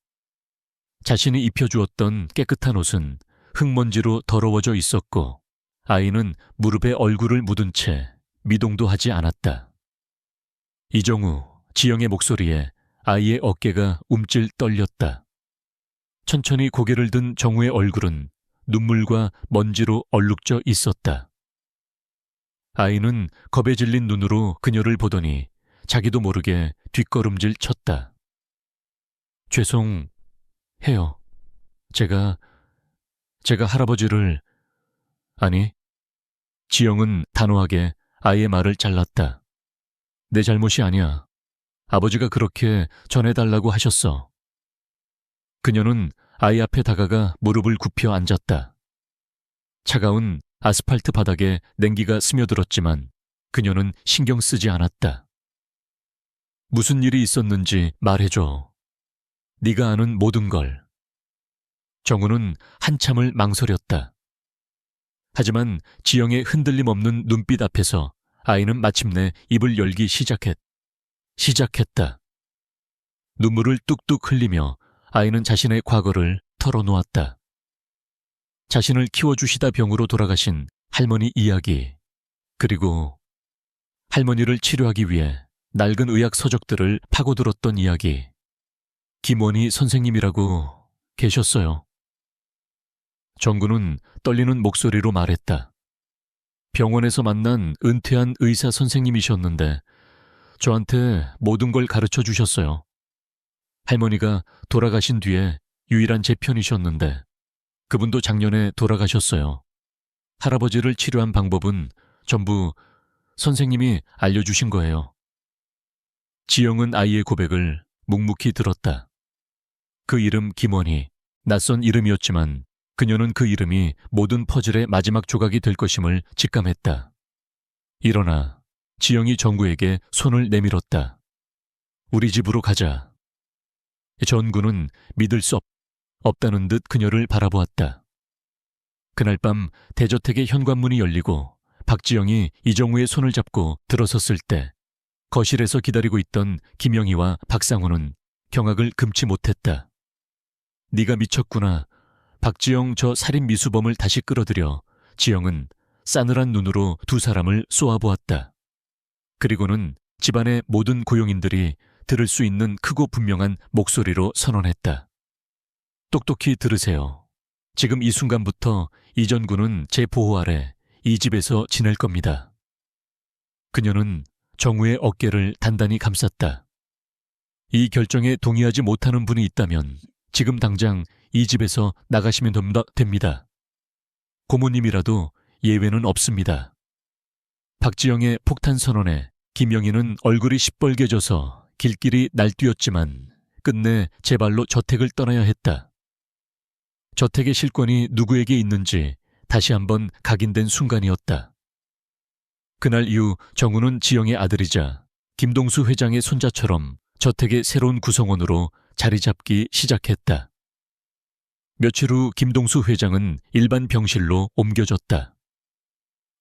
Speaker 1: 자신이 입혀주었던 깨끗한 옷은 흙먼지로 더러워져 있었고 아이는 무릎에 얼굴을 묻은 채 미동도 하지 않았다. 이정우, 지영의 목소리에 아이의 어깨가 움찔 떨렸다. 천천히 고개를 든 정우의 얼굴은 눈물과 먼지로 얼룩져 있었다. 아이는 겁에 질린 눈으로 그녀를 보더니 자기도 모르게 뒷걸음질 쳤다. 죄송, 해요. 제가 할아버지를, 아니, 지영은 단호하게 아이의 말을 잘랐다. 내 잘못이 아니야. 아버지가 그렇게 전해달라고 하셨어. 그녀는 아이 앞에 다가가 무릎을 굽혀 앉았다. 차가운 아스팔트 바닥에 냉기가 스며들었지만 그녀는 신경 쓰지 않았다. 무슨 일이 있었는지 말해줘. 네가 아는 모든 걸. 정우는 한참을 망설였다. 하지만 지영의 흔들림 없는 눈빛 앞에서 아이는 마침내 입을 열기 시작했다. 눈물을 뚝뚝 흘리며 아이는 자신의 과거를 털어놓았다. 자신을 키워주시다 병으로 돌아가신 할머니 이야기, 그리고 할머니를 치료하기 위해 낡은 의학 서적들을 파고들었던 이야기. 김원희 선생님이라고 계셨어요. 정구는 떨리는 목소리로 말했다. 병원에서 만난 은퇴한 의사 선생님이셨는데 저한테 모든 걸 가르쳐 주셨어요. 할머니가 돌아가신 뒤에 유일한 제 편이셨는데 그분도 작년에 돌아가셨어요. 할아버지를 치료한 방법은 전부 선생님이 알려주신 거예요. 지영은 아이의 고백을 묵묵히 들었다. 그 이름 김원희, 낯선 이름이었지만 그녀는 그 이름이 모든 퍼즐의 마지막 조각이 될 것임을 직감했다. 일어나 지영이 정구에게 손을 내밀었다. 우리 집으로 가자. 전구는 믿을 수 없다는 듯 그녀를 바라보았다. 그날 밤 대저택의 현관문이 열리고 박지영이 이정우의 손을 잡고 들어섰을 때 거실에서 기다리고 있던 김영희와 박상우는 경악을 금치 못했다. 네가 미쳤구나. 박지영 저 살인 미수범을 다시 끌어들여 지영은 싸늘한 눈으로 두 사람을 쏘아보았다. 그리고는 집안의 모든 고용인들이 들을 수 있는 크고 분명한 목소리로 선언했다. 똑똑히 들으세요. 지금 이 순간부터 이전구는 제 보호 아래 이 집에서 지낼 겁니다. 그녀는 정우의 어깨를 단단히 감쌌다. 이 결정에 동의하지 못하는 분이 있다면 지금 당장 이 집에서 나가시면 됩니다. 고모님이라도 예외는 없습니다. 박지영의 폭탄 선언에 김영희는 얼굴이 시뻘개져서 길길이 날뛰었지만 끝내 제 발로 저택을 떠나야 했다. 저택의 실권이 누구에게 있는지 다시 한번 각인된 순간이었다. 그날 이후 정우는 지영의 아들이자 김동수 회장의 손자처럼 저택의 새로운 구성원으로 자리 잡기 시작했다. 며칠 후 김동수 회장은 일반 병실로 옮겨졌다.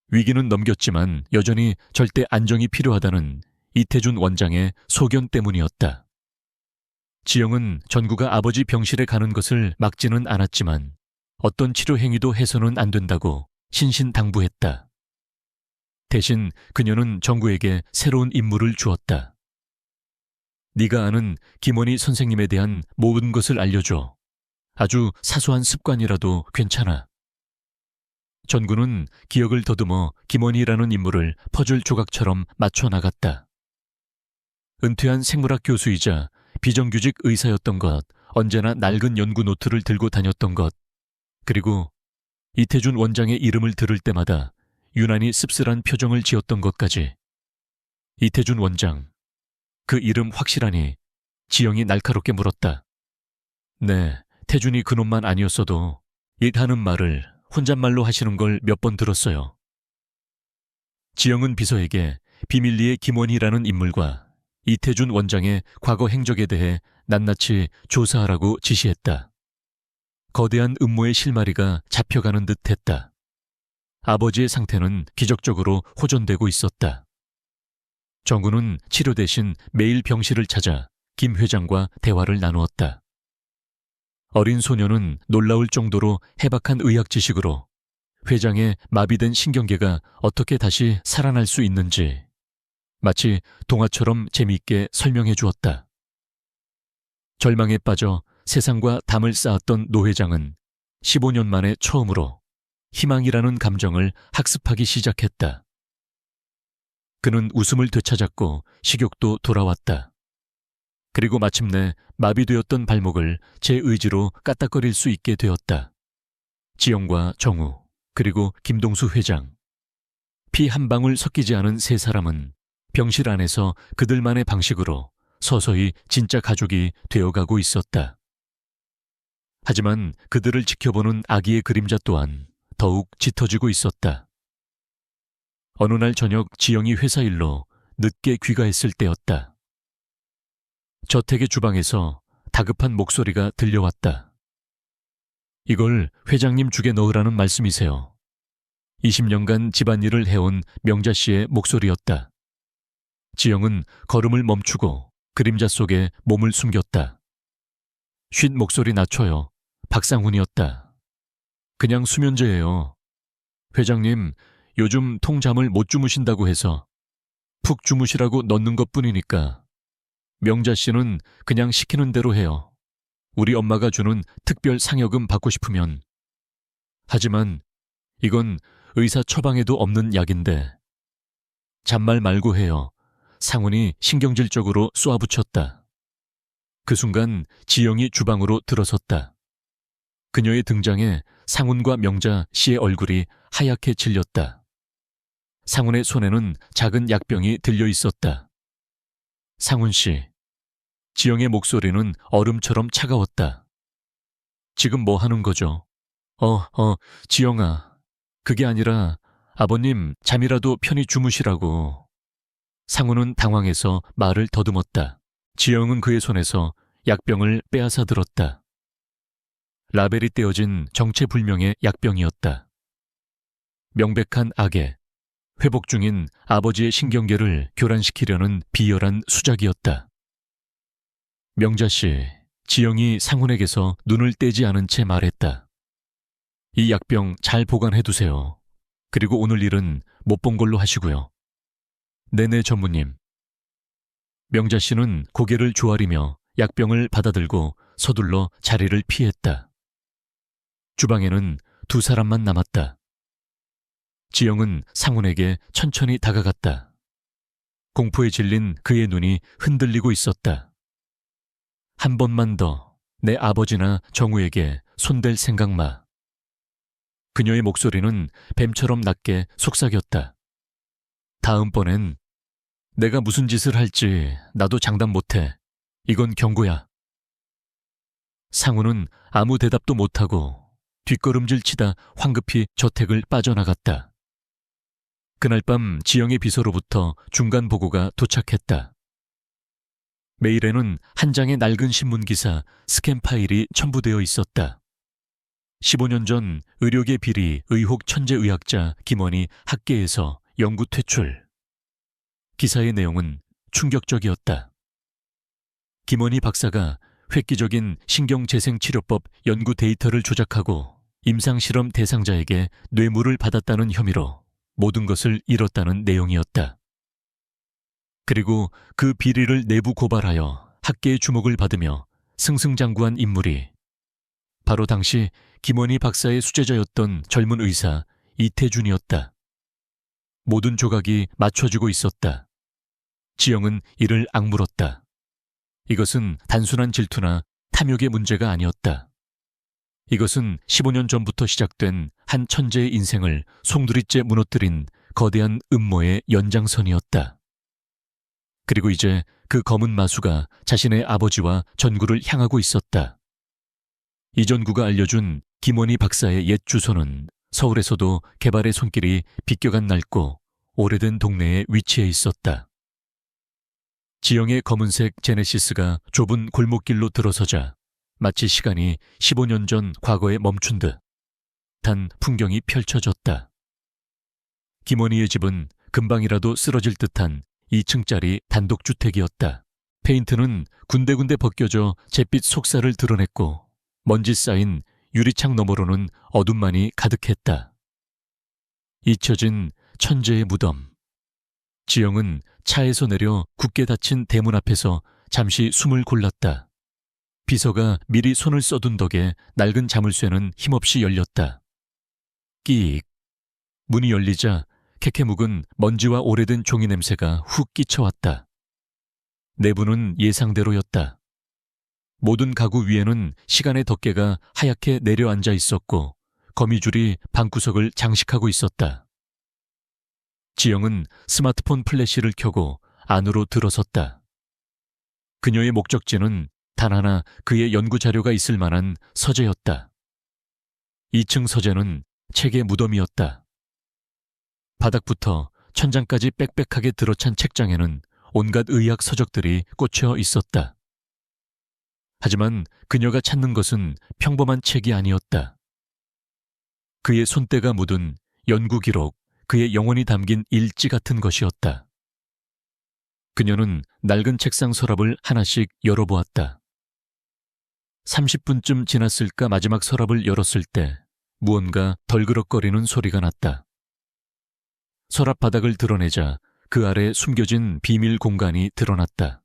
Speaker 1: 위기는 넘겼지만 여전히 절대 안정이 필요하다는 이태준 원장의 소견 때문이었다. 지영은 전구가 아버지 병실에 가는 것을 막지는 않았지만 어떤 치료 행위도 해서는 안 된다고 신신당부했다. 대신 그녀는 정구에게 새로운 임무를 주었다. 네가 아는 김원희 선생님에 대한 모든 것을 알려줘. 아주 사소한 습관이라도 괜찮아. 전구는 기억을 더듬어 김원희라는 인물을 퍼즐 조각처럼 맞춰 나갔다. 은퇴한 생물학 교수이자 비정규직 의사였던 것, 언제나 낡은 연구 노트를 들고 다녔던 것, 그리고 이태준 원장의 이름을 들을 때마다 유난히 씁쓸한 표정을 지었던 것까지. 이태준 원장, 그 이름 확실하니? 지영이 날카롭게 물었다. 네, 태준이 그놈만 아니었어도 일하는 말을 혼잣말로 하시는 걸 몇 번 들었어요. 지영은 비서에게 비밀리에 김원희라는 인물과 이태준 원장의 과거 행적에 대해 낱낱이 조사하라고 지시했다. 거대한 음모의 실마리가 잡혀가는 듯 했다. 아버지의 상태는 기적적으로 호전되고 있었다. 정구는 치료 대신 매일 병실을 찾아 김 회장과 대화를 나누었다. 어린 소녀는 놀라울 정도로 해박한 의학 지식으로 회장의 마비된 신경계가 어떻게 다시 살아날 수 있는지 마치 동화처럼 재미있게 설명해 주었다. 절망에 빠져 세상과 담을 쌓았던 노 회장은 15년 만에 처음으로 희망이라는 감정을 학습하기 시작했다. 그는 웃음을 되찾았고 식욕도 돌아왔다. 그리고 마침내 마비되었던 발목을 제 의지로 까딱거릴 수 있게 되었다. 지영과 정우, 그리고 김동수 회장. 피 한 방울 섞이지 않은 세 사람은 병실 안에서 그들만의 방식으로 서서히 진짜 가족이 되어가고 있었다. 하지만 그들을 지켜보는 아기의 그림자 또한 더욱 짙어지고 있었다. 어느 날 저녁 지영이 회사 일로 늦게 귀가했을 때였다. 저택의 주방에서 다급한 목소리가 들려왔다. 이걸 회장님 죽에 넣으라는 말씀이세요. 20년간 집안일을 해온 명자 씨의 목소리였다. 지영은 걸음을 멈추고 그림자 속에 몸을 숨겼다. 쉿 목소리 낮춰요. 박상훈이었다. 그냥 수면제예요. 회장님, 요즘 통잠을 못 주무신다고 해서 푹 주무시라고 넣는 것뿐이니까. 명자 씨는 그냥 시키는 대로 해요. 우리 엄마가 주는 특별 상여금 받고 싶으면. 하지만 이건 의사 처방에도 없는 약인데. 잔말 말고 해요. 상훈이 신경질적으로 쏘아붙였다. 그 순간 지영이 주방으로 들어섰다. 그녀의 등장에 상훈과 명자 씨의 얼굴이 하얗게 질렸다. 상훈의 손에는 작은 약병이 들려 있었다. 상훈 씨. 지영의 목소리는 얼음처럼 차가웠다. 지금 뭐 하는 거죠? 지영아. 그게 아니라 아버님 잠이라도 편히 주무시라고. 상훈은 당황해서 말을 더듬었다. 지영은 그의 손에서 약병을 빼앗아 들었다. 라벨이 떼어진 정체불명의 약병이었다. 명백한 악에 회복 중인 아버지의 신경계를 교란시키려는 비열한 수작이었다. 명자 씨, 지영이 상훈에게서 눈을 떼지 않은 채 말했다. 이 약병 잘 보관해두세요. 그리고 오늘 일은 못 본 걸로 하시고요. 네네 전무님. 명자 씨는 고개를 조아리며 약병을 받아들고 서둘러 자리를 피했다. 주방에는 두 사람만 남았다. 지영은 상훈에게 천천히 다가갔다. 공포에 질린 그의 눈이 흔들리고 있었다. 한 번만 더 내 아버지나 정우에게 손댈 생각 마. 그녀의 목소리는 뱀처럼 낮게 속삭였다. 다음번엔 내가 무슨 짓을 할지 나도 장담 못해. 이건 경고야. 상훈은 아무 대답도 못하고 뒷걸음질 치다 황급히 저택을 빠져나갔다. 그날 밤 지영의 비서로부터 중간 보고가 도착했다. 메일에는 한 장의 낡은 신문기사 스캔 파일이 첨부되어 있었다. 15년 전 의료계 비리 의혹 천재의학자 김원희 학계에서 연구 퇴출. 기사의 내용은 충격적이었다. 김원희 박사가 획기적인 신경재생치료법 연구 데이터를 조작하고 임상실험 대상자에게 뇌물을 받았다는 혐의로 모든 것을 잃었다는 내용이었다. 그리고 그 비리를 내부 고발하여 학계의 주목을 받으며 승승장구한 인물이 바로 당시 김원희 박사의 수제자였던 젊은 의사 이태준이었다. 모든 조각이 맞춰지고 있었다. 지영은 이를 악물었다. 이것은 단순한 질투나 탐욕의 문제가 아니었다. 이것은 15년 전부터 시작된 한 천재의 인생을 송두리째 무너뜨린 거대한 음모의 연장선이었다. 그리고 이제 그 검은 마수가 자신의 아버지와 전구를 향하고 있었다. 이 전구가 알려준 김원희 박사의 옛 주소는 서울에서도 개발의 손길이 비껴간 낡고 오래된 동네에 위치해 있었다. 지영의 검은색 제네시스가 좁은 골목길로 들어서자 마치 시간이 15년 전 과거에 멈춘 듯 단 풍경이 펼쳐졌다. 김원희의 집은 금방이라도 쓰러질 듯한 2층짜리 단독주택이었다. 페인트는 군데군데 벗겨져 잿빛 속살을 드러냈고 먼지 쌓인 유리창 너머로는 어둠만이 가득했다. 잊혀진 천재의 무덤. 지영은 차에서 내려 굳게 닫힌 대문 앞에서 잠시 숨을 골랐다. 비서가 미리 손을 써둔 덕에 낡은 자물쇠는 힘없이 열렸다. 끼익. 문이 열리자 캐캐 묵은 먼지와 오래된 종이 냄새가 훅 끼쳐왔다. 내부는 예상대로였다. 모든 가구 위에는 시간의 덮개가 하얗게 내려앉아 있었고 거미줄이 방구석을 장식하고 있었다. 지영은 스마트폰 플래시를 켜고 안으로 들어섰다. 그녀의 목적지는 단 하나 그의 연구 자료가 있을 만한 서재였다. 2층 서재는 책의 무덤이었다. 바닥부터 천장까지 빽빽하게 들어찬 책장에는 온갖 의학 서적들이 꽂혀 있었다. 하지만 그녀가 찾는 것은 평범한 책이 아니었다. 그의 손때가 묻은 연구 기록, 그의 영혼이 담긴 일지 같은 것이었다. 그녀는 낡은 책상 서랍을 하나씩 열어보았다. 30분쯤 지났을까 마지막 서랍을 열었을 때 무언가 덜그럭거리는 소리가 났다. 서랍 바닥을 드러내자 그 아래 숨겨진 비밀 공간이 드러났다.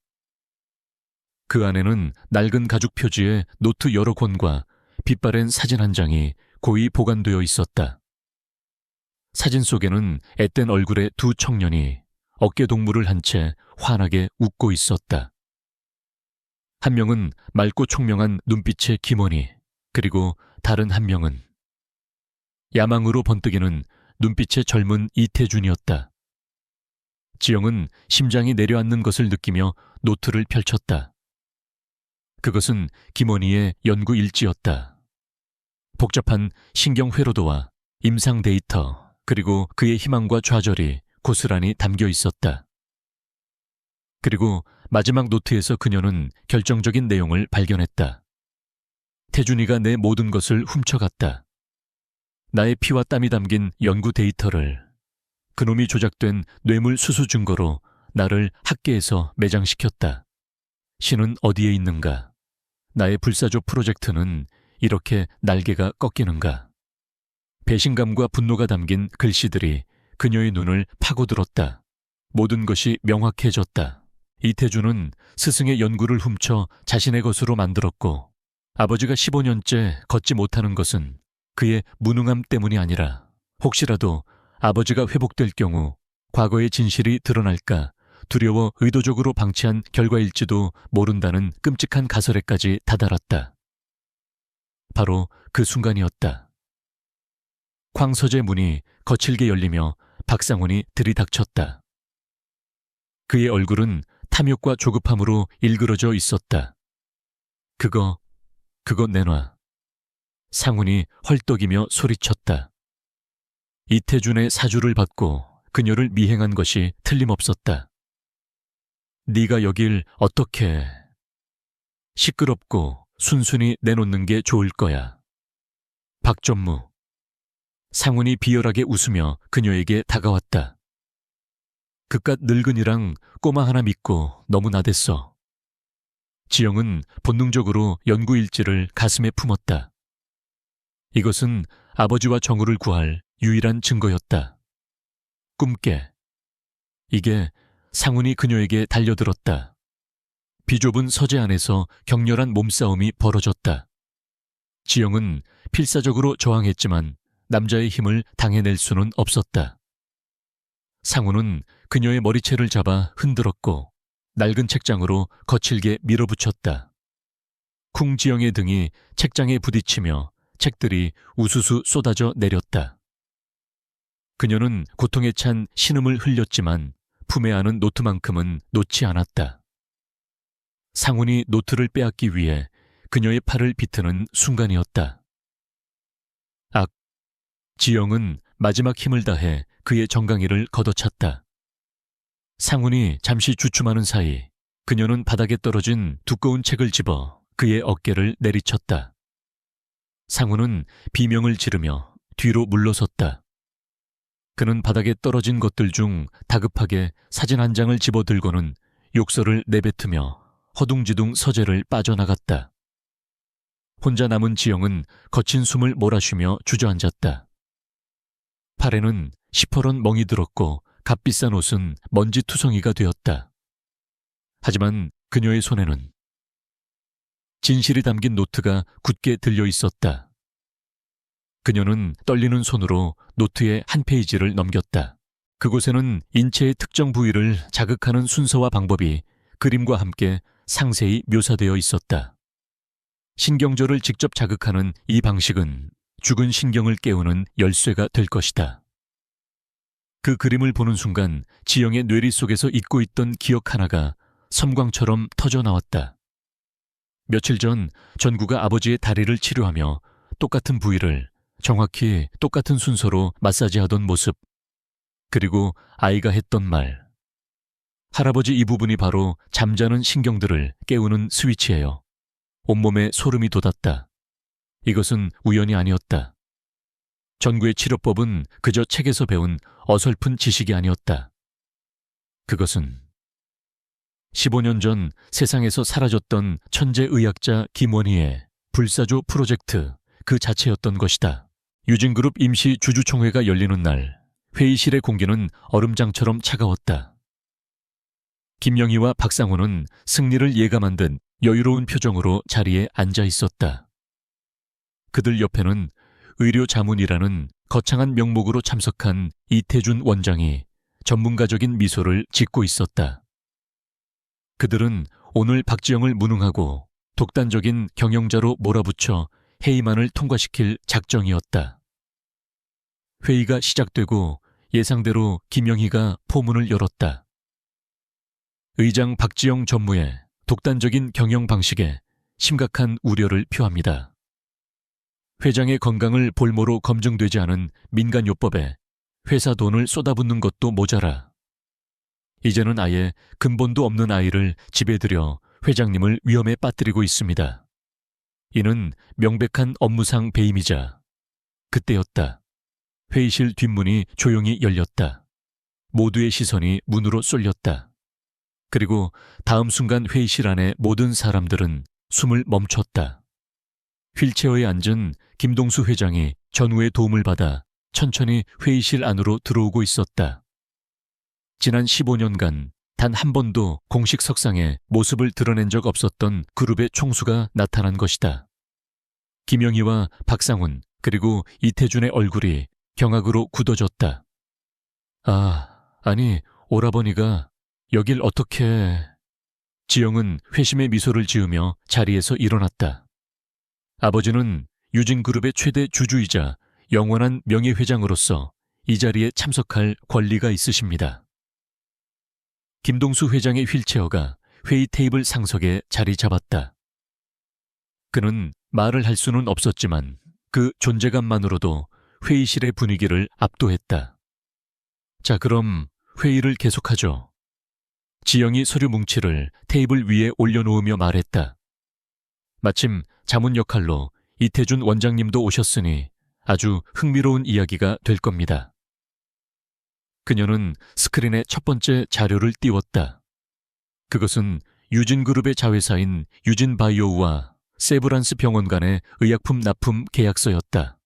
Speaker 1: 그 안에는 낡은 가죽 표지의 노트 여러 권과 빛바랜 사진 한 장이 고이 보관되어 있었다. 사진 속에는 앳된 얼굴의 두 청년이 어깨 동무를 한 채 환하게 웃고 있었다. 한 명은 맑고 총명한 눈빛의 김원희, 그리고 다른 한 명은 야망으로 번뜩이는 눈빛의 젊은 이태준이었다. 지영은 심장이 내려앉는 것을 느끼며 노트를 펼쳤다. 그것은 김원희의 연구 일지였다. 복잡한 신경 회로도와 임상 데이터, 그리고 그의 희망과 좌절이 고스란히 담겨 있었다. 그리고 마지막 노트에서 그녀는 결정적인 내용을 발견했다. 태준이가 내 모든 것을 훔쳐갔다. 나의 피와 땀이 담긴 연구 데이터를, 그놈이 조작된 뇌물 수수 증거로 나를 학계에서 매장시켰다. 신은 어디에 있는가? 나의 불사조 프로젝트는 이렇게 날개가 꺾이는가? 배신감과 분노가 담긴 글씨들이 그녀의 눈을 파고들었다. 모든 것이 명확해졌다. 이태준은 스승의 연구를 훔쳐 자신의 것으로 만들었고, 아버지가 15년째 걷지 못하는 것은 그의 무능함 때문이 아니라 혹시라도 아버지가 회복될 경우 과거의 진실이 드러날까 두려워 의도적으로 방치한 결과일지도 모른다는 끔찍한 가설에까지 다다랐다. 바로 그 순간이었다. 광서재 문이 거칠게 열리며 박상훈이 들이닥쳤다. 그의 얼굴은 탐욕과 조급함으로 일그러져 있었다. 그거 내놔. 상훈이 헐떡이며 소리쳤다. 이태준의 사주를 받고 그녀를 미행한 것이 틀림없었다. 네가 여길 어떻게... 시끄럽고 순순히 내놓는 게 좋을 거야. 박전무. 상훈이 비열하게 웃으며 그녀에게 다가왔다. 그깟 늙은이랑 꼬마 하나 믿고 너무 나댔어. 지영은 본능적으로 연구일지를 가슴에 품었다. 이것은 아버지와 정우를 구할 유일한 증거였다. 꿈깨. 이게 상훈이 그녀에게 달려들었다. 비좁은 서재 안에서 격렬한 몸싸움이 벌어졌다. 지영은 필사적으로 저항했지만 남자의 힘을 당해낼 수는 없었다. 상훈은 그녀의 머리채를 잡아 흔들었고 낡은 책장으로 거칠게 밀어붙였다. 쿵 지영의 등이 책장에 부딪히며 책들이 우수수 쏟아져 내렸다. 그녀는 고통에 찬 신음을 흘렸지만 품에 안은 노트만큼은 놓지 않았다. 상훈이 노트를 빼앗기 위해 그녀의 팔을 비트는 순간이었다. 악! 지영은 마지막 힘을 다해 그의 정강이를 걷어찼다. 상훈이 잠시 주춤하는 사이 그녀는 바닥에 떨어진 두꺼운 책을 집어 그의 어깨를 내리쳤다. 상훈은 비명을 지르며 뒤로 물러섰다. 그는 바닥에 떨어진 것들 중 다급하게 사진 한 장을 집어들고는 욕설을 내뱉으며 허둥지둥 서재를 빠져나갔다. 혼자 남은 지영은 거친 숨을 몰아쉬며 주저앉았다. 팔에는 시퍼런 멍이 들었고 값비싼 옷은 먼지투성이가 되었다. 하지만 그녀의 손에는 진실이 담긴 노트가 굳게 들려 있었다. 그녀는 떨리는 손으로 노트의 한 페이지를 넘겼다. 그곳에는 인체의 특정 부위를 자극하는 순서와 방법이 그림과 함께 상세히 묘사되어 있었다. 신경절을 직접 자극하는 이 방식은 죽은 신경을 깨우는 열쇠가 될 것이다. 그 그림을 보는 순간 지영의 뇌리 속에서 잊고 있던 기억 하나가 섬광처럼 터져 나왔다. 며칠 전 전구가 아버지의 다리를 치료하며 똑같은 부위를 정확히 똑같은 순서로 마사지하던 모습, 그리고 아이가 했던 말. 할아버지 이 부분이 바로 잠자는 신경들을 깨우는 스위치예요. 온몸에 소름이 돋았다. 이것은 우연이 아니었다. 전구의 치료법은 그저 책에서 배운 어설픈 지식이 아니었다. 그것은 15년 전 세상에서 사라졌던 천재의학자 김원희의 불사조 프로젝트 그 자체였던 것이다. 유진그룹 임시 주주총회가 열리는 날 회의실의 공기는 얼음장처럼 차가웠다. 김영희와 박상훈은 승리를 예감한 듯 여유로운 표정으로 자리에 앉아 있었다. 그들 옆에는 의료자문이라는 거창한 명목으로 참석한 이태준 원장이 전문가적인 미소를 짓고 있었다. 그들은 오늘 박지영을 무능하고 독단적인 경영자로 몰아붙여 회의만을 통과시킬 작정이었다. 회의가 시작되고 예상대로 김영희가 포문을 열었다. 의장 박지영 전무의 독단적인 경영 방식에 심각한 우려를 표합니다. 회장의 건강을 볼모로 검증되지 않은 민간요법에 회사 돈을 쏟아붓는 것도 모자라 이제는 아예 근본도 없는 아이를 집에 들여 회장님을 위험에 빠뜨리고 있습니다. 이는 명백한 업무상 배임이자 그때였다. 회의실 뒷문이 조용히 열렸다. 모두의 시선이 문으로 쏠렸다. 그리고 다음 순간 회의실 안의 모든 사람들은 숨을 멈췄다. 휠체어에 앉은 김동수 회장이 전우의 도움을 받아 천천히 회의실 안으로 들어오고 있었다. 지난 15년간 단 한 번도 공식 석상에 모습을 드러낸 적 없었던 그룹의 총수가 나타난 것이다. 김영희와 박상훈 그리고 이태준의 얼굴이 경악으로 굳어졌다. 아니 오라버니가 여길 어떻게... 지영은 회심의 미소를 지으며 자리에서 일어났다. 아버지는 유진그룹의 최대 주주이자 영원한 명예회장으로서 이 자리에 참석할 권리가 있으십니다. 김동수 회장의 휠체어가 회의 테이블 상석에 자리 잡았다. 그는 말을 할 수는 없었지만 그 존재감만으로도 회의실의 분위기를 압도했다. 자, 그럼 회의를 계속하죠. 지영이 서류 뭉치를 테이블 위에 올려놓으며 말했다. 마침 자문 역할로 이태준 원장님도 오셨으니 아주 흥미로운 이야기가 될 겁니다. 그녀는 스크린에 첫 번째 자료를 띄웠다. 그것은 유진그룹의 자회사인 유진바이오와 세브란스 병원 간의 의약품 납품 계약서였다.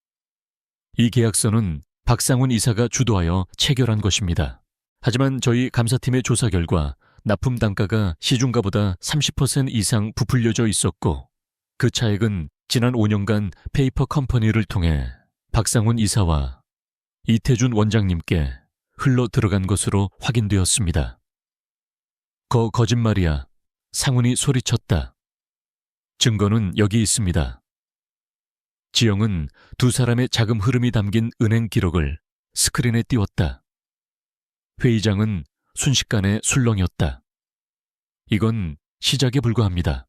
Speaker 1: 이 계약서는 박상훈 이사가 주도하여 체결한 것입니다. 하지만 저희 감사팀의 조사 결과 납품 단가가 시중가보다 30% 이상 부풀려져 있었고 그 차액은 지난 5년간 페이퍼 컴퍼니를 통해 박상훈 이사와 이태준 원장님께 흘러 들어간 것으로 확인되었습니다. 거짓말이야. 상훈이 소리쳤다. 증거는 여기 있습니다. 지영은 두 사람의 자금 흐름이 담긴 은행 기록을 스크린에 띄웠다. 회의장은 순식간에 술렁였다. 이건 시작에 불과합니다.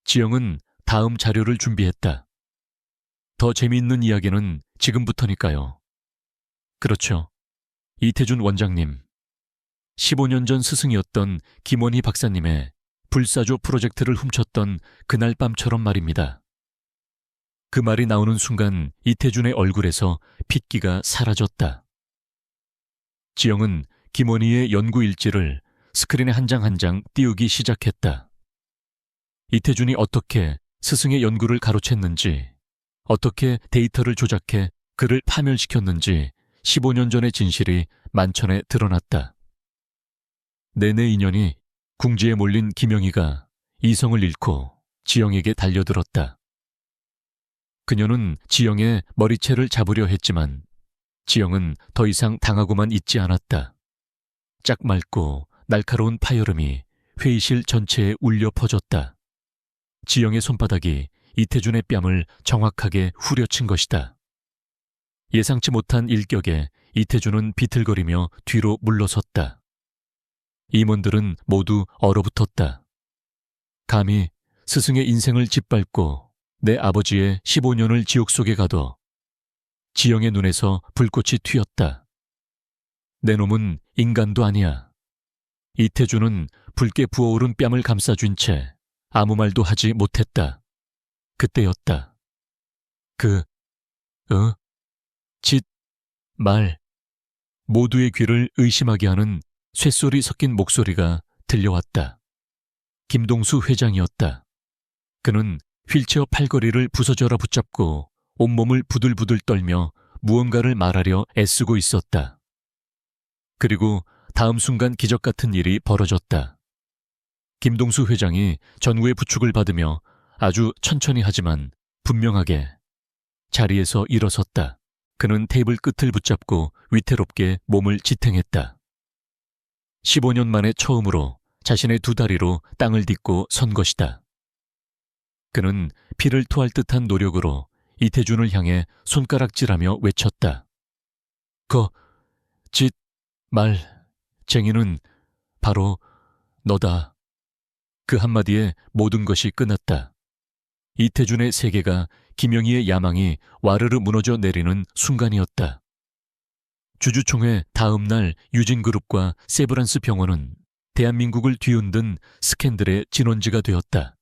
Speaker 1: 지영은 다음 자료를 준비했다. 더 재미있는 이야기는 지금부터니까요. 그렇죠. 이태준 원장님, 15년 전 스승이었던 김원희 박사님의 불사조 프로젝트를 훔쳤던 그날 밤처럼 말입니다. 그 말이 나오는 순간 이태준의 얼굴에서 핏기가 사라졌다. 지영은 김원희의 연구 일지를 스크린에 한 장 한 장 띄우기 시작했다. 이태준이 어떻게 스승의 연구를 가로챘는지, 어떻게 데이터를 조작해 그를 파멸시켰는지 15년 전의 진실이 만천에 드러났다. 내내 인연이 궁지에 몰린 김영희가 이성을 잃고 지영에게 달려들었다. 그녀는 지영의 머리채를 잡으려 했지만 지영은 더 이상 당하고만 있지 않았다. 짝 맑고 날카로운 파열음이 회의실 전체에 울려 퍼졌다. 지영의 손바닥이 이태준의 뺨을 정확하게 후려친 것이다. 예상치 못한 일격에 이태준은 비틀거리며 뒤로 물러섰다. 임원들은 모두 얼어붙었다. 감히 스승의 인생을 짓밟고 내 아버지의 15년을 지옥 속에 가둬. 지영의 눈에서 불꽃이 튀었다. 내 놈은 인간도 아니야. 이태준은 붉게 부어오른 뺨을 감싸쥔 채 아무 말도 하지 못했다. 그때였다. 말. 모두의 귀를 의심하게 하는 쇳소리 섞인 목소리가 들려왔다. 김동수 회장이었다. 그는 휠체어 팔걸이를 부서져라 붙잡고 온몸을 부들부들 떨며 무언가를 말하려 애쓰고 있었다. 그리고 다음 순간 기적 같은 일이 벌어졌다. 김동수 회장이 전구의 부축을 받으며 아주 천천히 하지만 분명하게 자리에서 일어섰다. 그는 테이블 끝을 붙잡고 위태롭게 몸을 지탱했다. 15년 만에 처음으로 자신의 두 다리로 땅을 딛고 선 것이다. 그는 피를 토할 듯한 노력으로 이태준을 향해 손가락질하며 외쳤다. 쟁이는 바로 너다. 그 한마디에 모든 것이 끝났다. 이태준의 세계가 김영희의 야망이 와르르 무너져 내리는 순간이었다. 주주총회 다음 날 유진그룹과 세브란스 병원은 대한민국을 뒤흔든 스캔들의 진원지가 되었다.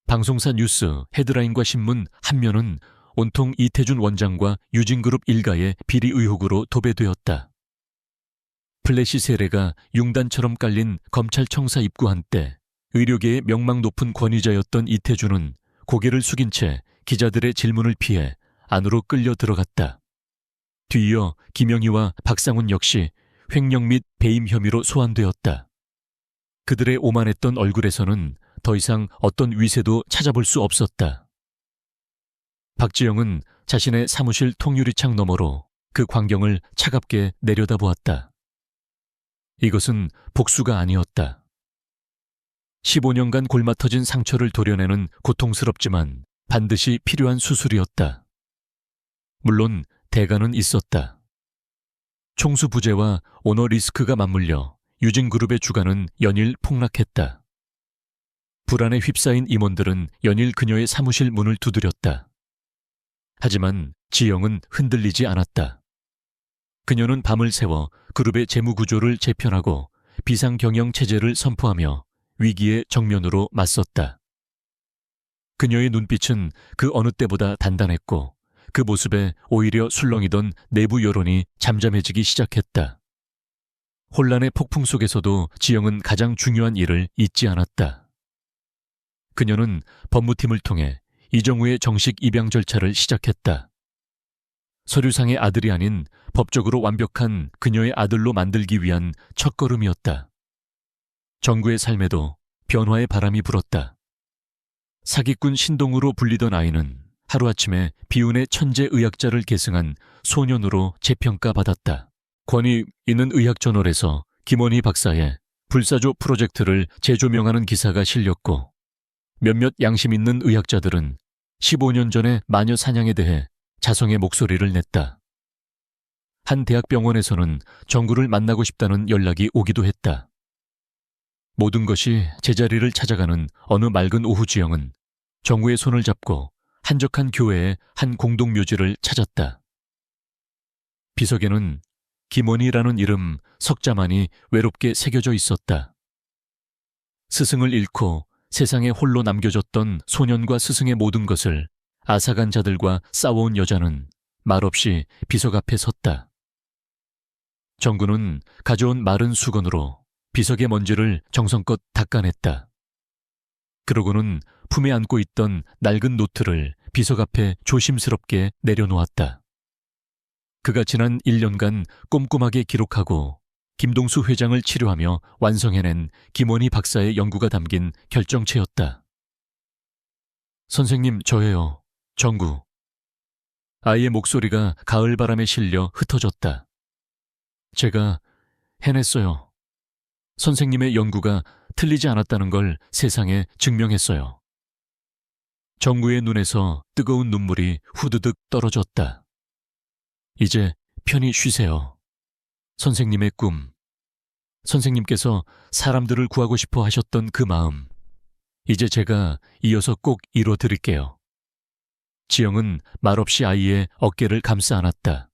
Speaker 1: 방송사 뉴스 헤드라인과 신문 한 면은 온통 이태준 원장과 유진그룹 일가의 비리 의혹으로 도배되었다. 플래시 세례가 융단처럼 깔린 검찰청사 입구한 때 의료계의 명망 높은 권위자였던 이태준은 고개를 숙인 채 기자들의 질문을 피해 안으로 끌려 들어갔다. 뒤이어 김영희와 박상훈 역시 횡령 및 배임 혐의로 소환되었다. 그들의 오만했던 얼굴에서는 더 이상 어떤 위세도 찾아볼 수 없었다. 박지영은 자신의 사무실 통유리창 너머로 그 광경을 차갑게 내려다보았다. 이것은 복수가 아니었다. 15년간 골마터진 상처를 도려내는 고통스럽지만 반드시 필요한 수술이었다. 물론 대가는 있었다. 총수 부재와 오너 리스크가 맞물려 유진그룹의 주가는 연일 폭락했다. 불안에 휩싸인 임원들은 연일 그녀의 사무실 문을 두드렸다. 하지만 지영은 흔들리지 않았다. 그녀는 밤을 새워 그룹의 재무구조를 재편하고 비상경영 체제를 선포하며 위기에 정면으로 맞섰다. 그녀의 눈빛은 그 어느 때보다 단단했고 그 모습에 오히려 술렁이던 내부 여론이 잠잠해지기 시작했다. 혼란의 폭풍 속에서도 지영은 가장 중요한 일을 잊지 않았다. 그녀는 법무팀을 통해 이정우의 정식 입양 절차를 시작했다. 서류상의 아들이 아닌 법적으로 완벽한 그녀의 아들로 만들기 위한 첫걸음이었다. 정구의 삶에도 변화의 바람이 불었다. 사기꾼 신동으로 불리던 아이는 하루아침에 비운의 천재 의학자를 계승한 소년으로 재평가받았다. 권위 있는 의학저널에서 김원희 박사의 불사조 프로젝트를 재조명하는 기사가 실렸고 몇몇 양심 있는 의학자들은 15년 전의 마녀 사냥에 대해 자성의 목소리를 냈다. 한 대학병원에서는 정구를 만나고 싶다는 연락이 오기도 했다. 모든 것이 제자리를 찾아가는 어느 맑은 오후 지영은 정구의 손을 잡고 한적한 교회의 한 공동묘지를 찾았다. 비석에는 김원희라는 이름 석자만이 외롭게 새겨져 있었다. 스승을 잃고 세상에 홀로 남겨졌던 소년과 스승의 모든 것을 앗아간 자들과 싸워온 여자는 말없이 비석 앞에 섰다. 정구는 가져온 마른 수건으로 비석의 먼지를 정성껏 닦아냈다. 그러고는 품에 안고 있던 낡은 노트를 비석 앞에 조심스럽게 내려놓았다. 그가 지난 1년간 꼼꼼하게 기록하고 김동수 회장을 치료하며 완성해낸 김원희 박사의 연구가 담긴 결정체였다. 선생님, 저예요. 정구. 아이의 목소리가 가을바람에 실려 흩어졌다. 제가 해냈어요. 선생님의 연구가 틀리지 않았다는 걸 세상에 증명했어요. 정우의 눈에서 뜨거운 눈물이 후드득 떨어졌다. 이제 편히 쉬세요. 선생님의 꿈. 선생님께서 사람들을 구하고 싶어 하셨던 그 마음. 이제 제가 이어서 꼭 이뤄드릴게요. 지영은 말없이 아이의 어깨를 감싸 안았다.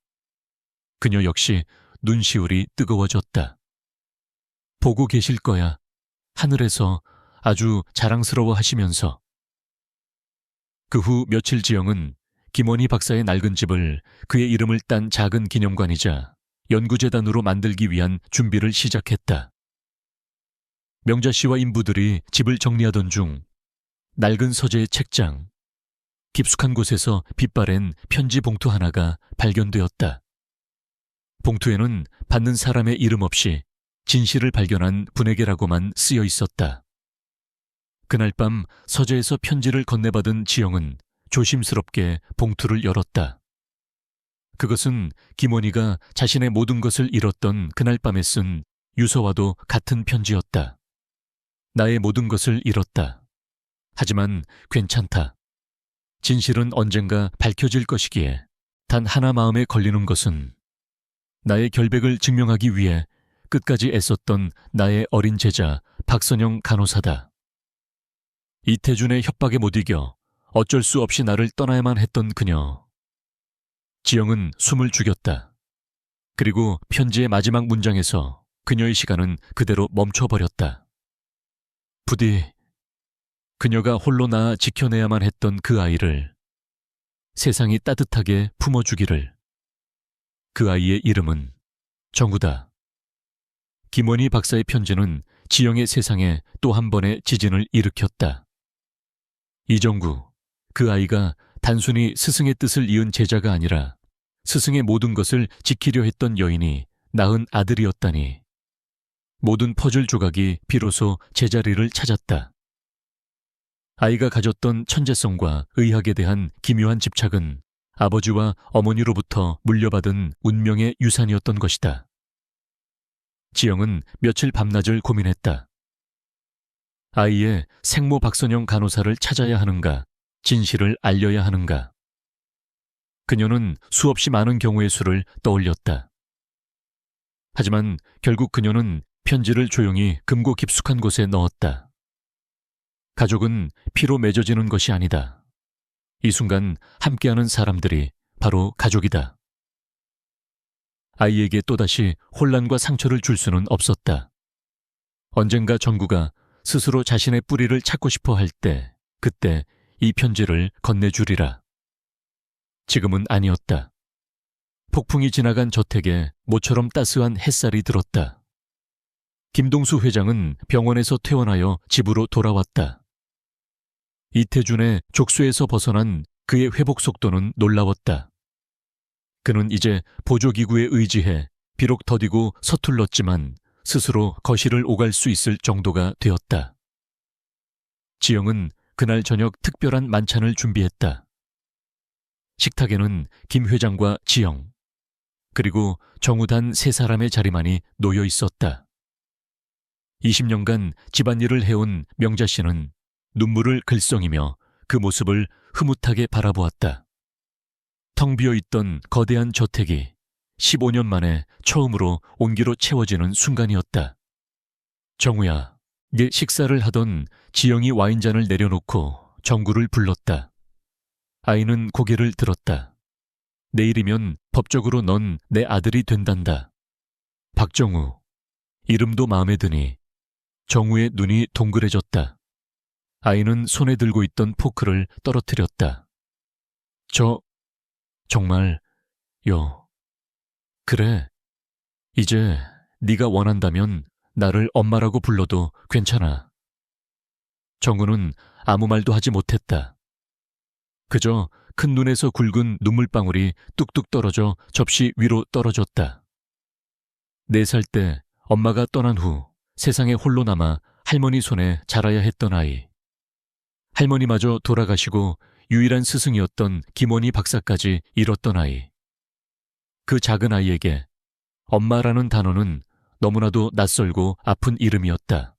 Speaker 1: 그녀 역시 눈시울이 뜨거워졌다. 보고 계실 거야. 하늘에서 아주 자랑스러워 하시면서. 그 후 며칠 지영은 김원희 박사의 낡은 집을 그의 이름을 딴 작은 기념관이자 연구재단으로 만들기 위한 준비를 시작했다. 명자 씨와 인부들이 집을 정리하던 중 낡은 서재의 책장, 깊숙한 곳에서 빛바랜 편지 봉투 하나가 발견되었다. 봉투에는 받는 사람의 이름 없이 진실을 발견한 분에게라고만 쓰여 있었다. 그날 밤 서재에서 편지를 건네받은 지영은 조심스럽게 봉투를 열었다. 그것은 김원희가 자신의 모든 것을 잃었던 그날 밤에 쓴 유서와도 같은 편지였다. 나의 모든 것을 잃었다. 하지만 괜찮다. 진실은 언젠가 밝혀질 것이기에 단 하나 마음에 걸리는 것은 나의 결백을 증명하기 위해 끝까지 애썼던 나의 어린 제자 박선영 간호사다. 이태준의 협박에 못 이겨 어쩔 수 없이 나를 떠나야만 했던 그녀. 지영은 숨을 죽였다. 그리고 편지의 마지막 문장에서 그녀의 시간은 그대로 멈춰버렸다. 부디 그녀가 홀로 낳아 지켜내야만 했던 그 아이를 세상이 따뜻하게 품어주기를. 그 아이의 이름은 정우다. 김원희 박사의 편지는 지영의 세상에 또 한 번의 지진을 일으켰다. 이정구, 그 아이가 단순히 스승의 뜻을 이은 제자가 아니라 스승의 모든 것을 지키려 했던 여인이 낳은 아들이었다니. 모든 퍼즐 조각이 비로소 제자리를 찾았다. 아이가 가졌던 천재성과 의학에 대한 기묘한 집착은 아버지와 어머니로부터 물려받은 운명의 유산이었던 것이다. 지영은 며칠 밤낮을 고민했다. 아이의 생모 박선영 간호사를 찾아야 하는가, 진실을 알려야 하는가. 그녀는 수없이 많은 경우의 수를 떠올렸다. 하지만 결국 그녀는 편지를 조용히 금고 깊숙한 곳에 넣었다. 가족은 피로 맺어지는 것이 아니다. 이 순간 함께하는 사람들이 바로 가족이다. 아이에게 또다시 혼란과 상처를 줄 수는 없었다. 언젠가 정구가 스스로 자신의 뿌리를 찾고 싶어 할 때, 그때 이 편지를 건네주리라. 지금은 아니었다. 폭풍이 지나간 저택에 모처럼 따스한 햇살이 들었다. 김동수 회장은 병원에서 퇴원하여 집으로 돌아왔다. 이태준의 족쇄에서 벗어난 그의 회복 속도는 놀라웠다. 그는 이제 보조기구에 의지해 비록 더디고 서툴렀지만 스스로 거실을 오갈 수 있을 정도가 되었다. 지영은 그날 저녁 특별한 만찬을 준비했다. 식탁에는 김 회장과 지영, 그리고 정우 단 3사람의 자리만이 놓여 있었다. 20년간 집안일을 해온 명자 씨는 눈물을 글썽이며 그 모습을 흐뭇하게 바라보았다. 텅 비어 있던 거대한 저택이 15년 만에 처음으로 온기로 채워지는 순간이었다. 정우야, 네 식사를 하던 지영이 와인잔을 내려놓고 정구를 불렀다. 아이는 고개를 들었다. 내일이면 법적으로 넌 내 아들이 된단다. 박정우. 이름도 마음에 드니 정우의 눈이 동그래졌다. 아이는 손에 들고 있던 포크를 떨어뜨렸다. 정말, 그래. 이제 네가 원한다면 나를 엄마라고 불러도 괜찮아. 정우는 아무 말도 하지 못했다. 그저 큰 눈에서 굵은 눈물방울이 뚝뚝 떨어져 접시 위로 떨어졌다. 4살 때 엄마가 떠난 후 세상에 홀로 남아 할머니 손에 자라야 했던 아이. 할머니마저 돌아가시고 유일한 스승이었던 김원희 박사까지 잃었던 아이. 그 작은 아이에게 엄마라는 단어는 너무나도 낯설고 아픈 이름이었다.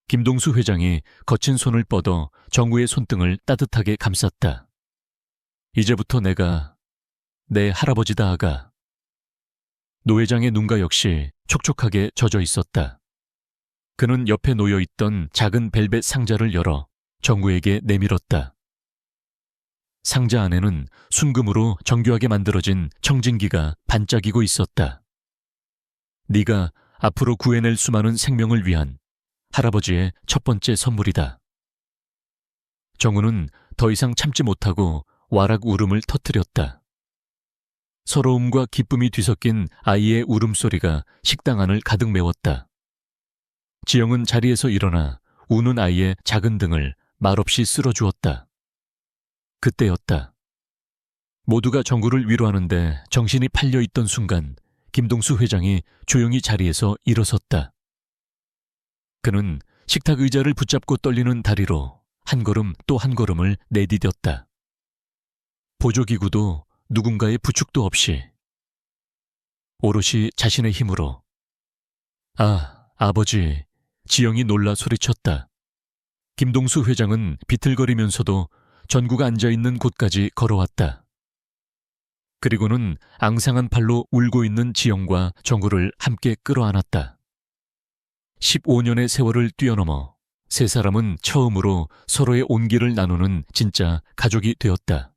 Speaker 1: 김동수 회장이 거친 손을 뻗어 정우의 손등을 따뜻하게 감쌌다. 이제부터 내가 내 할아버지다 아가. 노 회장의 눈가 역시 촉촉하게 젖어 있었다. 그는 옆에 놓여있던 작은 벨벳 상자를 열어 정우에게 내밀었다. 상자 안에는 순금으로 정교하게 만들어진 청진기가 반짝이고 있었다. 네가 앞으로 구해낼 수많은 생명을 위한 할아버지의 첫 번째 선물이다. 정우는 더 이상 참지 못하고 와락 울음을 터뜨렸다. 서러움과 기쁨이 뒤섞인 아이의 울음소리가 식당 안을 가득 메웠다. 지영은 자리에서 일어나 우는 아이의 작은 등을 말없이 쓸어주었다. 그때였다. 모두가 정구를 위로하는데 정신이 팔려있던 순간 김동수 회장이 조용히 자리에서 일어섰다. 그는 식탁 의자를 붙잡고 떨리는 다리로 한 걸음 또 한 걸음을 내디뎠다. 보조기구도 누군가의 부축도 없이 오롯이 자신의 힘으로. 아, 아버지, 지영이 놀라 소리쳤다. 김동수 회장은 비틀거리면서도 전구가 앉아있는 곳까지 걸어왔다. 그리고는 앙상한 팔로 울고 있는 지영과 정구를 함께 끌어안았다. 15년의 세월을 뛰어넘어 세 사람은 처음으로 서로의 온기를 나누는 진짜 가족이 되었다.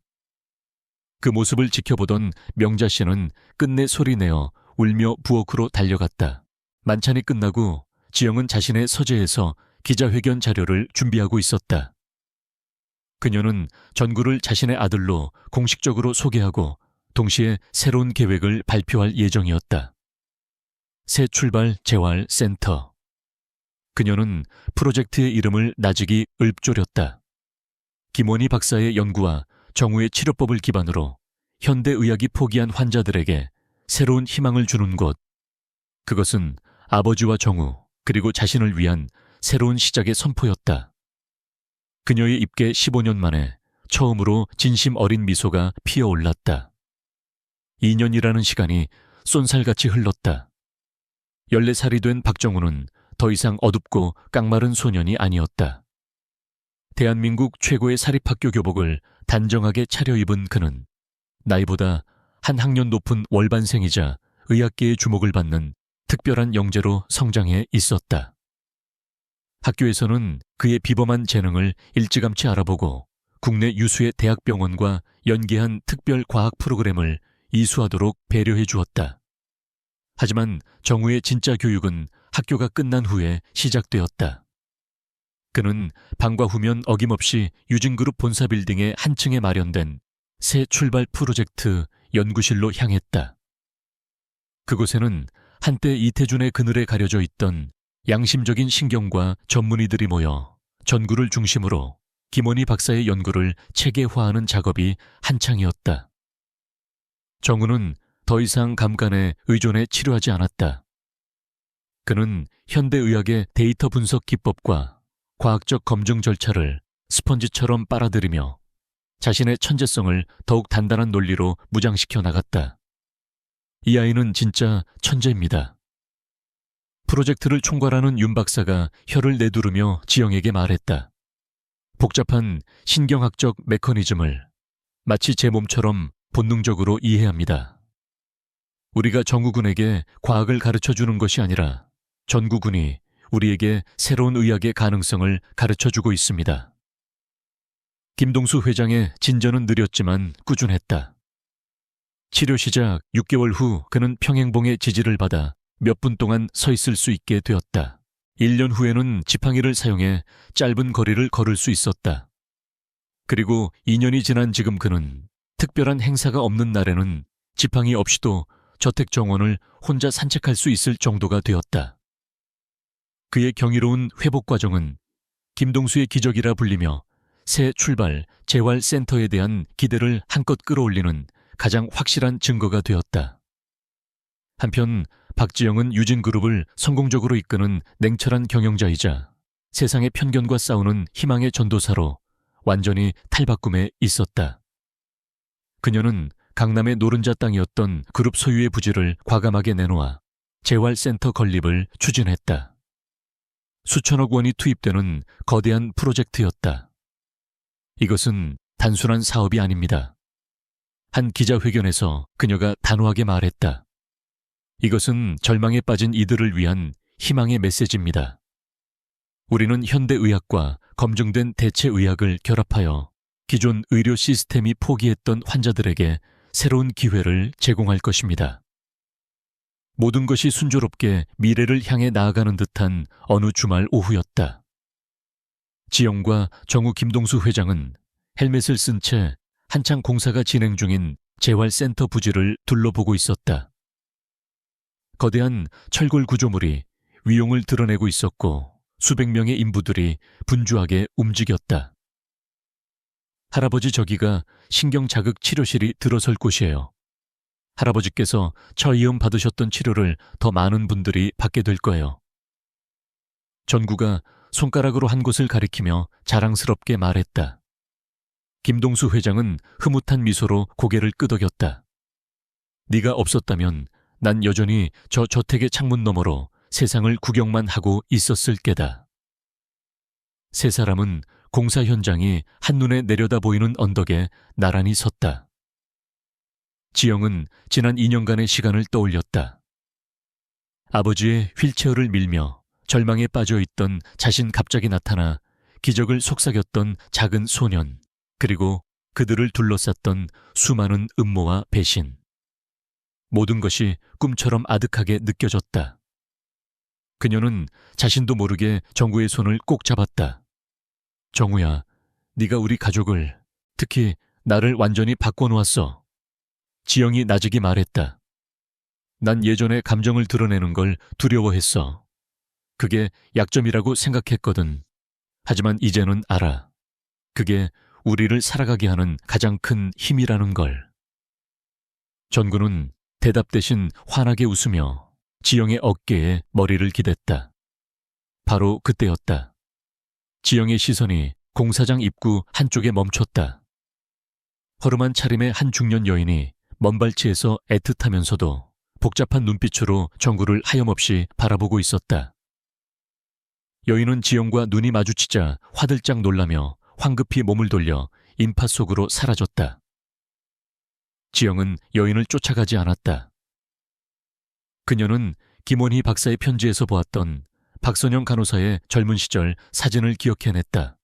Speaker 1: 그 모습을 지켜보던 명자 씨는 끝내 소리내어 울며 부엌으로 달려갔다. 만찬이 끝나고 지영은 자신의 서재에서 기자회견 자료를 준비하고 있었다. 그녀는 전구를 자신의 아들로 공식적으로 소개하고 동시에 새로운 계획을 발표할 예정이었다. 새 출발 재활 센터. 그녀는 프로젝트의 이름을 나직이 읊조렸다. 김원희 박사의 연구와 정우의 치료법을 기반으로 현대의학이 포기한 환자들에게 새로운 희망을 주는 곳. 그것은 아버지와 정우 그리고 자신을 위한 새로운 시작의 선포였다. 그녀의 입계 15년 만에 처음으로 진심 어린 미소가 피어올랐다. 2년이라는 시간이 쏜살같이 흘렀다. 14살이 된 박정우는 더 이상 어둡고 깡마른 소년이 아니었다. 대한민국 최고의 사립학교 교복을 단정하게 차려입은 그는 나이보다 한 학년 높은 월반생이자 의학계의 주목을 받는 특별한 영재로 성장해 있었다. 학교에서는 그의 비범한 재능을 일찌감치 알아보고 국내 유수의 대학병원과 연계한 특별 과학 프로그램을 이수하도록 배려해 주었다. 하지만 정우의 진짜 교육은 학교가 끝난 후에 시작되었다. 그는 방과 후면 어김없이 유진그룹 본사 빌딩의 한 층에 마련된 새 출발 프로젝트 연구실로 향했다. 그곳에는 한때 이태준의 그늘에 가려져 있던 양심적인 신경과 전문의들이 모여 전구를 중심으로 김원희 박사의 연구를 체계화하는 작업이 한창이었다. 정우는 더 이상 감간에 의존해 치료하지 않았다. 그는 현대의학의 데이터 분석 기법과 과학적 검증 절차를 스펀지처럼 빨아들이며 자신의 천재성을 더욱 단단한 논리로 무장시켜 나갔다. 이 아이는 진짜 천재입니다. 프로젝트를 총괄하는 윤 박사가 혀를 내두르며 지영에게 말했다. 복잡한 신경학적 메커니즘을 마치 제 몸처럼 본능적으로 이해합니다. 우리가 정우군에게 과학을 가르쳐주는 것이 아니라 전구군이 우리에게 새로운 의학의 가능성을 가르쳐주고 있습니다. 김동수 회장의 진전은 느렸지만 꾸준했다. 치료 시작 6개월 후 그는 평행봉의 지지를 받아 몇 분 동안 서 있을 수 있게 되었다. 1년 후에는 지팡이를 사용해 짧은 거리를 걸을 수 있었다. 그리고 2년이 지난 지금 그는 특별한 행사가 없는 날에는 지팡이 없이도 저택 정원을 혼자 산책할 수 있을 정도가 되었다. 그의 경이로운 회복 과정은 김동수의 기적이라 불리며 새 출발 재활센터에 대한 기대를 한껏 끌어올리는 가장 확실한 증거가 되었다. 한편 박지영은 유진그룹을 성공적으로 이끄는 냉철한 경영자이자 세상의 편견과 싸우는 희망의 전도사로 완전히 탈바꿈에 있었다. 그녀는 강남의 노른자 땅이었던 그룹 소유의 부지를 과감하게 내놓아 재활센터 건립을 추진했다. 수천억 원이 투입되는 거대한 프로젝트였다. 이것은 단순한 사업이 아닙니다. 한 기자회견에서 그녀가 단호하게 말했다. 이것은 절망에 빠진 이들을 위한 희망의 메시지입니다. 우리는 현대의학과 검증된 대체의학을 결합하여 기존 의료 시스템이 포기했던 환자들에게 새로운 기회를 제공할 것입니다. 모든 것이 순조롭게 미래를 향해 나아가는 듯한 어느 주말 오후였다. 지영과 정우 김동수 회장은 헬멧을 쓴 채 한창 공사가 진행 중인 재활센터 부지를 둘러보고 있었다. 거대한 철골 구조물이 위용을 드러내고 있었고 수백 명의 인부들이 분주하게 움직였다. 할아버지 저기가 신경자극 치료실이 들어설 곳이에요. 할아버지께서 처이음 받으셨던 치료를 더 많은 분들이 받게 될 거예요. 전구가 손가락으로 한 곳을 가리키며 자랑스럽게 말했다. 김동수 회장은 흐뭇한 미소로 고개를 끄덕였다. 네가 없었다면 난 여전히 저 저택의 창문 너머로 세상을 구경만 하고 있었을 게다. 세 사람은 공사 현장이 한눈에 내려다 보이는 언덕에 나란히 섰다. 지영은 지난 2년간의 시간을 떠올렸다. 아버지의 휠체어를 밀며 절망에 빠져있던 자신 갑자기 나타나 기적을 속삭였던 작은 소년, 그리고 그들을 둘러쌌던 수많은 음모와 배신. 모든 것이 꿈처럼 아득하게 느껴졌다. 그녀는 자신도 모르게 정우의 손을 꼭 잡았다. 정우야, 네가 우리 가족을, 특히 나를 완전히 바꿔놓았어. 지영이 나직이 말했다. 난 예전에 감정을 드러내는 걸 두려워했어. 그게 약점이라고 생각했거든. 하지만 이제는 알아. 그게 우리를 살아가게 하는 가장 큰 힘이라는 걸. 전구는 대답 대신 환하게 웃으며 지영의 어깨에 머리를 기댔다. 바로 그때였다. 지영의 시선이 공사장 입구 한쪽에 멈췄다. 허름한 차림의 한 중년 여인이 먼발치에서 애틋하면서도 복잡한 눈빛으로 전구를 하염없이 바라보고 있었다. 여인은 지영과 눈이 마주치자 화들짝 놀라며 황급히 몸을 돌려 인파 속으로 사라졌다. 지영은 여인을 쫓아가지 않았다. 그녀는 김원희 박사의 편지에서 보았던 박선영 간호사의 젊은 시절 사진을 기억해냈다.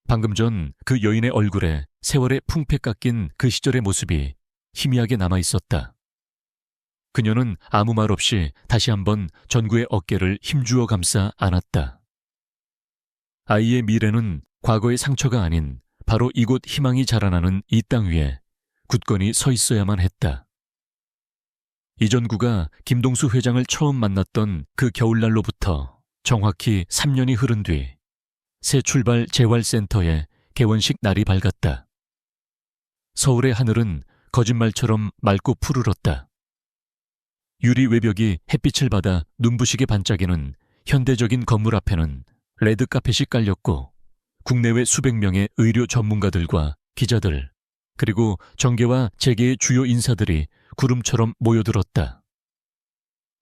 Speaker 1: 방금 전 그 여인의 얼굴에 세월의 풍패 깎인 그 시절의 모습이 희미하게 남아있었다. 그녀는 아무 말 없이 다시 한번 전구의 어깨를 힘주어 감싸 안았다. 아이의 미래는 과거의 상처가 아닌 바로 이곳 희망이 자라나는 이 땅 위에 굳건히 서 있어야만 했다. 이전구가 김동수 회장을 처음 만났던 그 겨울날로부터 정확히 3년이 흐른 뒤 새 출발 재활센터의 개원식 날이 밝았다. 서울의 하늘은 거짓말처럼 맑고 푸르렀다. 유리 외벽이 햇빛을 받아 눈부시게 반짝이는 현대적인 건물 앞에는 레드 카펫이 깔렸고 국내외 수백 명의 의료 전문가들과 기자들, 그리고 정계와 재계의 주요 인사들이 구름처럼 모여들었다.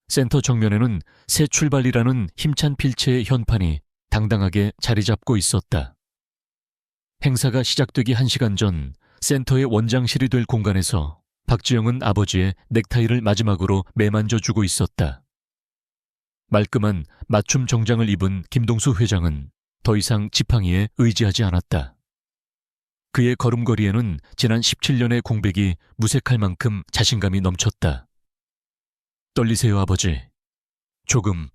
Speaker 1: 센터 정면에는 새 출발이라는 힘찬 필체의 현판이 당당하게 자리 잡고 있었다. 행사가 시작되기 1시간 전 센터의 원장실이 될 공간에서 박지영은 아버지의 넥타이를 마지막으로 매만져주고 있었다. 말끔한 맞춤 정장을 입은 김동수 회장은 더 이상 지팡이에 의지하지 않았다. 그의 걸음걸이에는 지난 17년의 공백이 무색할 만큼 자신감이 넘쳤다. 떨리세요, 아버지? 조금.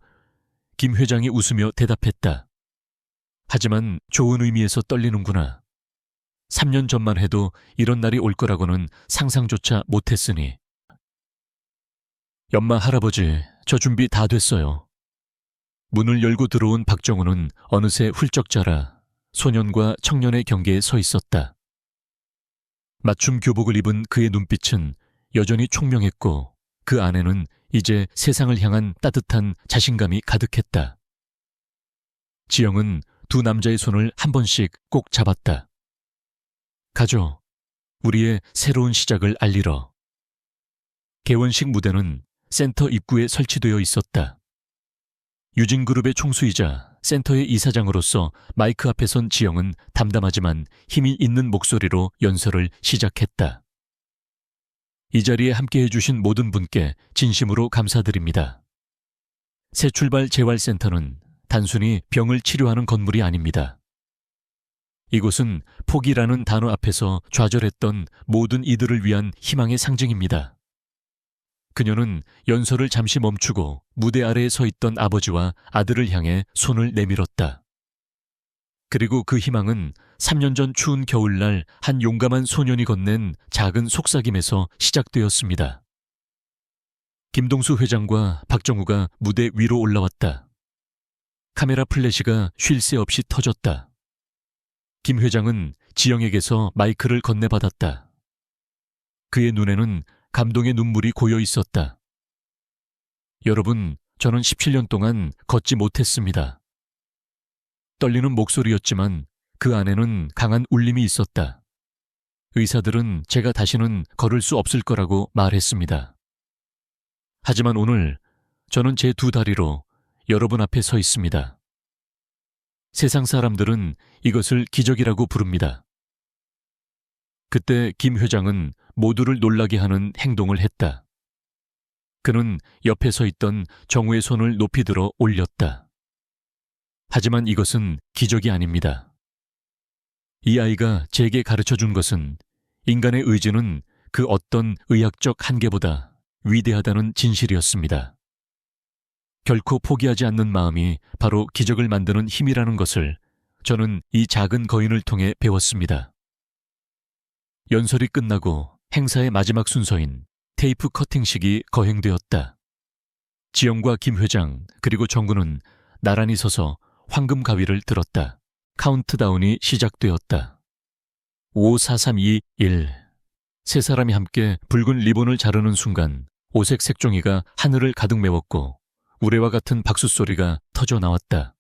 Speaker 1: 김 회장이 웃으며 대답했다. 하지만 좋은 의미에서 떨리는구나. 3년 전만 해도 이런 날이 올 거라고는 상상조차 못했으니. 연마 할아버지, 저 준비 다 됐어요. 문을 열고 들어온 박정우는 어느새 훌쩍 자라 소년과 청년의 경계에 서 있었다. 맞춤 교복을 입은 그의 눈빛은 여전히 총명했고 그 안에는 이제 세상을 향한 따뜻한 자신감이 가득했다. 지영은 두 남자의 손을 한 번씩 꼭 잡았다. 가죠. 우리의 새로운 시작을 알리러. 개원식 무대는 센터 입구에 설치되어 있었다. 유진그룹의 총수이자 센터의 이사장으로서 마이크 앞에 선 지영은 담담하지만 힘이 있는 목소리로 연설을 시작했다. 이 자리에 함께해 주신 모든 분께 진심으로 감사드립니다. 새출발 재활센터는 단순히 병을 치료하는 건물이 아닙니다. 이곳은 포기라는 단어 앞에서 좌절했던 모든 이들을 위한 희망의 상징입니다. 그녀는 연설을 잠시 멈추고 무대 아래에 서 있던 아버지와 아들을 향해 손을 내밀었다. 그리고 그 희망은 3년 전 추운 겨울날 한 용감한 소년이 건넨 작은 속삭임에서 시작되었습니다. 김동수 회장과 박정우가 무대 위로 올라왔다. 카메라 플래시가 쉴 새 없이 터졌다. 김 회장은 지영에게서 마이크를 건네받았다. 그의 눈에는 감동의 눈물이 고여 있었다. 여러분, 저는 17년 동안 걷지 못했습니다. 떨리는 목소리였지만 그 안에는 강한 울림이 있었다. 의사들은 제가 다시는 걸을 수 없을 거라고 말했습니다. 하지만 오늘 저는 제 두 다리로 여러분 앞에 서 있습니다. 세상 사람들은 이것을 기적이라고 부릅니다. 그때 김 회장은 모두를 놀라게 하는 행동을 했다. 그는 옆에 서 있던 정우의 손을 높이 들어 올렸다. 하지만 이것은 기적이 아닙니다. 이 아이가 제게 가르쳐준 것은 인간의 의지는 그 어떤 의학적 한계보다 위대하다는 진실이었습니다. 결코 포기하지 않는 마음이 바로 기적을 만드는 힘이라는 것을 저는 이 작은 거인을 통해 배웠습니다. 연설이 끝나고 행사의 마지막 순서인 테이프 커팅식이 거행되었다. 지영과 김 회장 그리고 정구는 나란히 서서 황금 가위를 들었다. 카운트다운이 시작되었다. 5, 4, 3, 2, 1. 세 사람이 함께 붉은 리본을 자르는 순간 오색 색종이가 하늘을 가득 메웠고 우레와 같은 박수 소리가 터져 나왔다.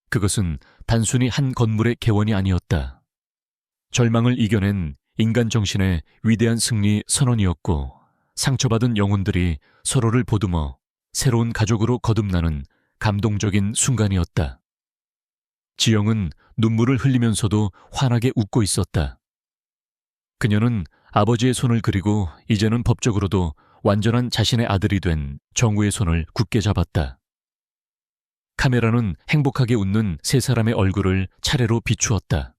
Speaker 1: 그것은 단순히 한 건물의 개원이 아니었다. 절망을 이겨낸 인간 정신의 위대한 승리 선언이었고 상처받은 영혼들이 서로를 보듬어 새로운 가족으로 거듭나는 감동적인 순간이었다. 지영은 눈물을 흘리면서도 환하게 웃고 있었다. 그녀는 아버지의 손을 그리고 이제는 법적으로도 완전한 자신의 아들이 된 정우의 손을 굳게 잡았다. 카메라는 행복하게 웃는 세 사람의 얼굴을 차례로 비추었다.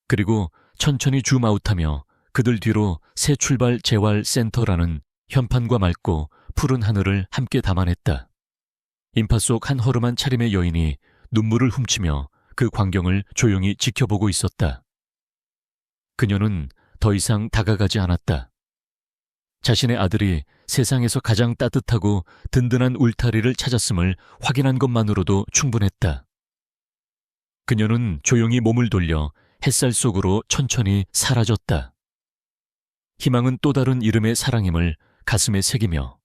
Speaker 1: 그리고 천천히 줌아웃하며 그들 뒤로 새 출발 재활센터라는 현판과 맑고 푸른 하늘을 함께 담아냈다. 인파 속 한 허름한 차림의 여인이 눈물을 훔치며 그 광경을 조용히 지켜보고 있었다. 그녀는 더 이상 다가가지 않았다. 자신의 아들이 세상에서 가장 따뜻하고 든든한 울타리를 찾았음을 확인한 것만으로도 충분했다. 그녀는 조용히 몸을 돌려 햇살 속으로 천천히 사라졌다. 희망은 또 다른 이름의 사랑임을 가슴에 새기며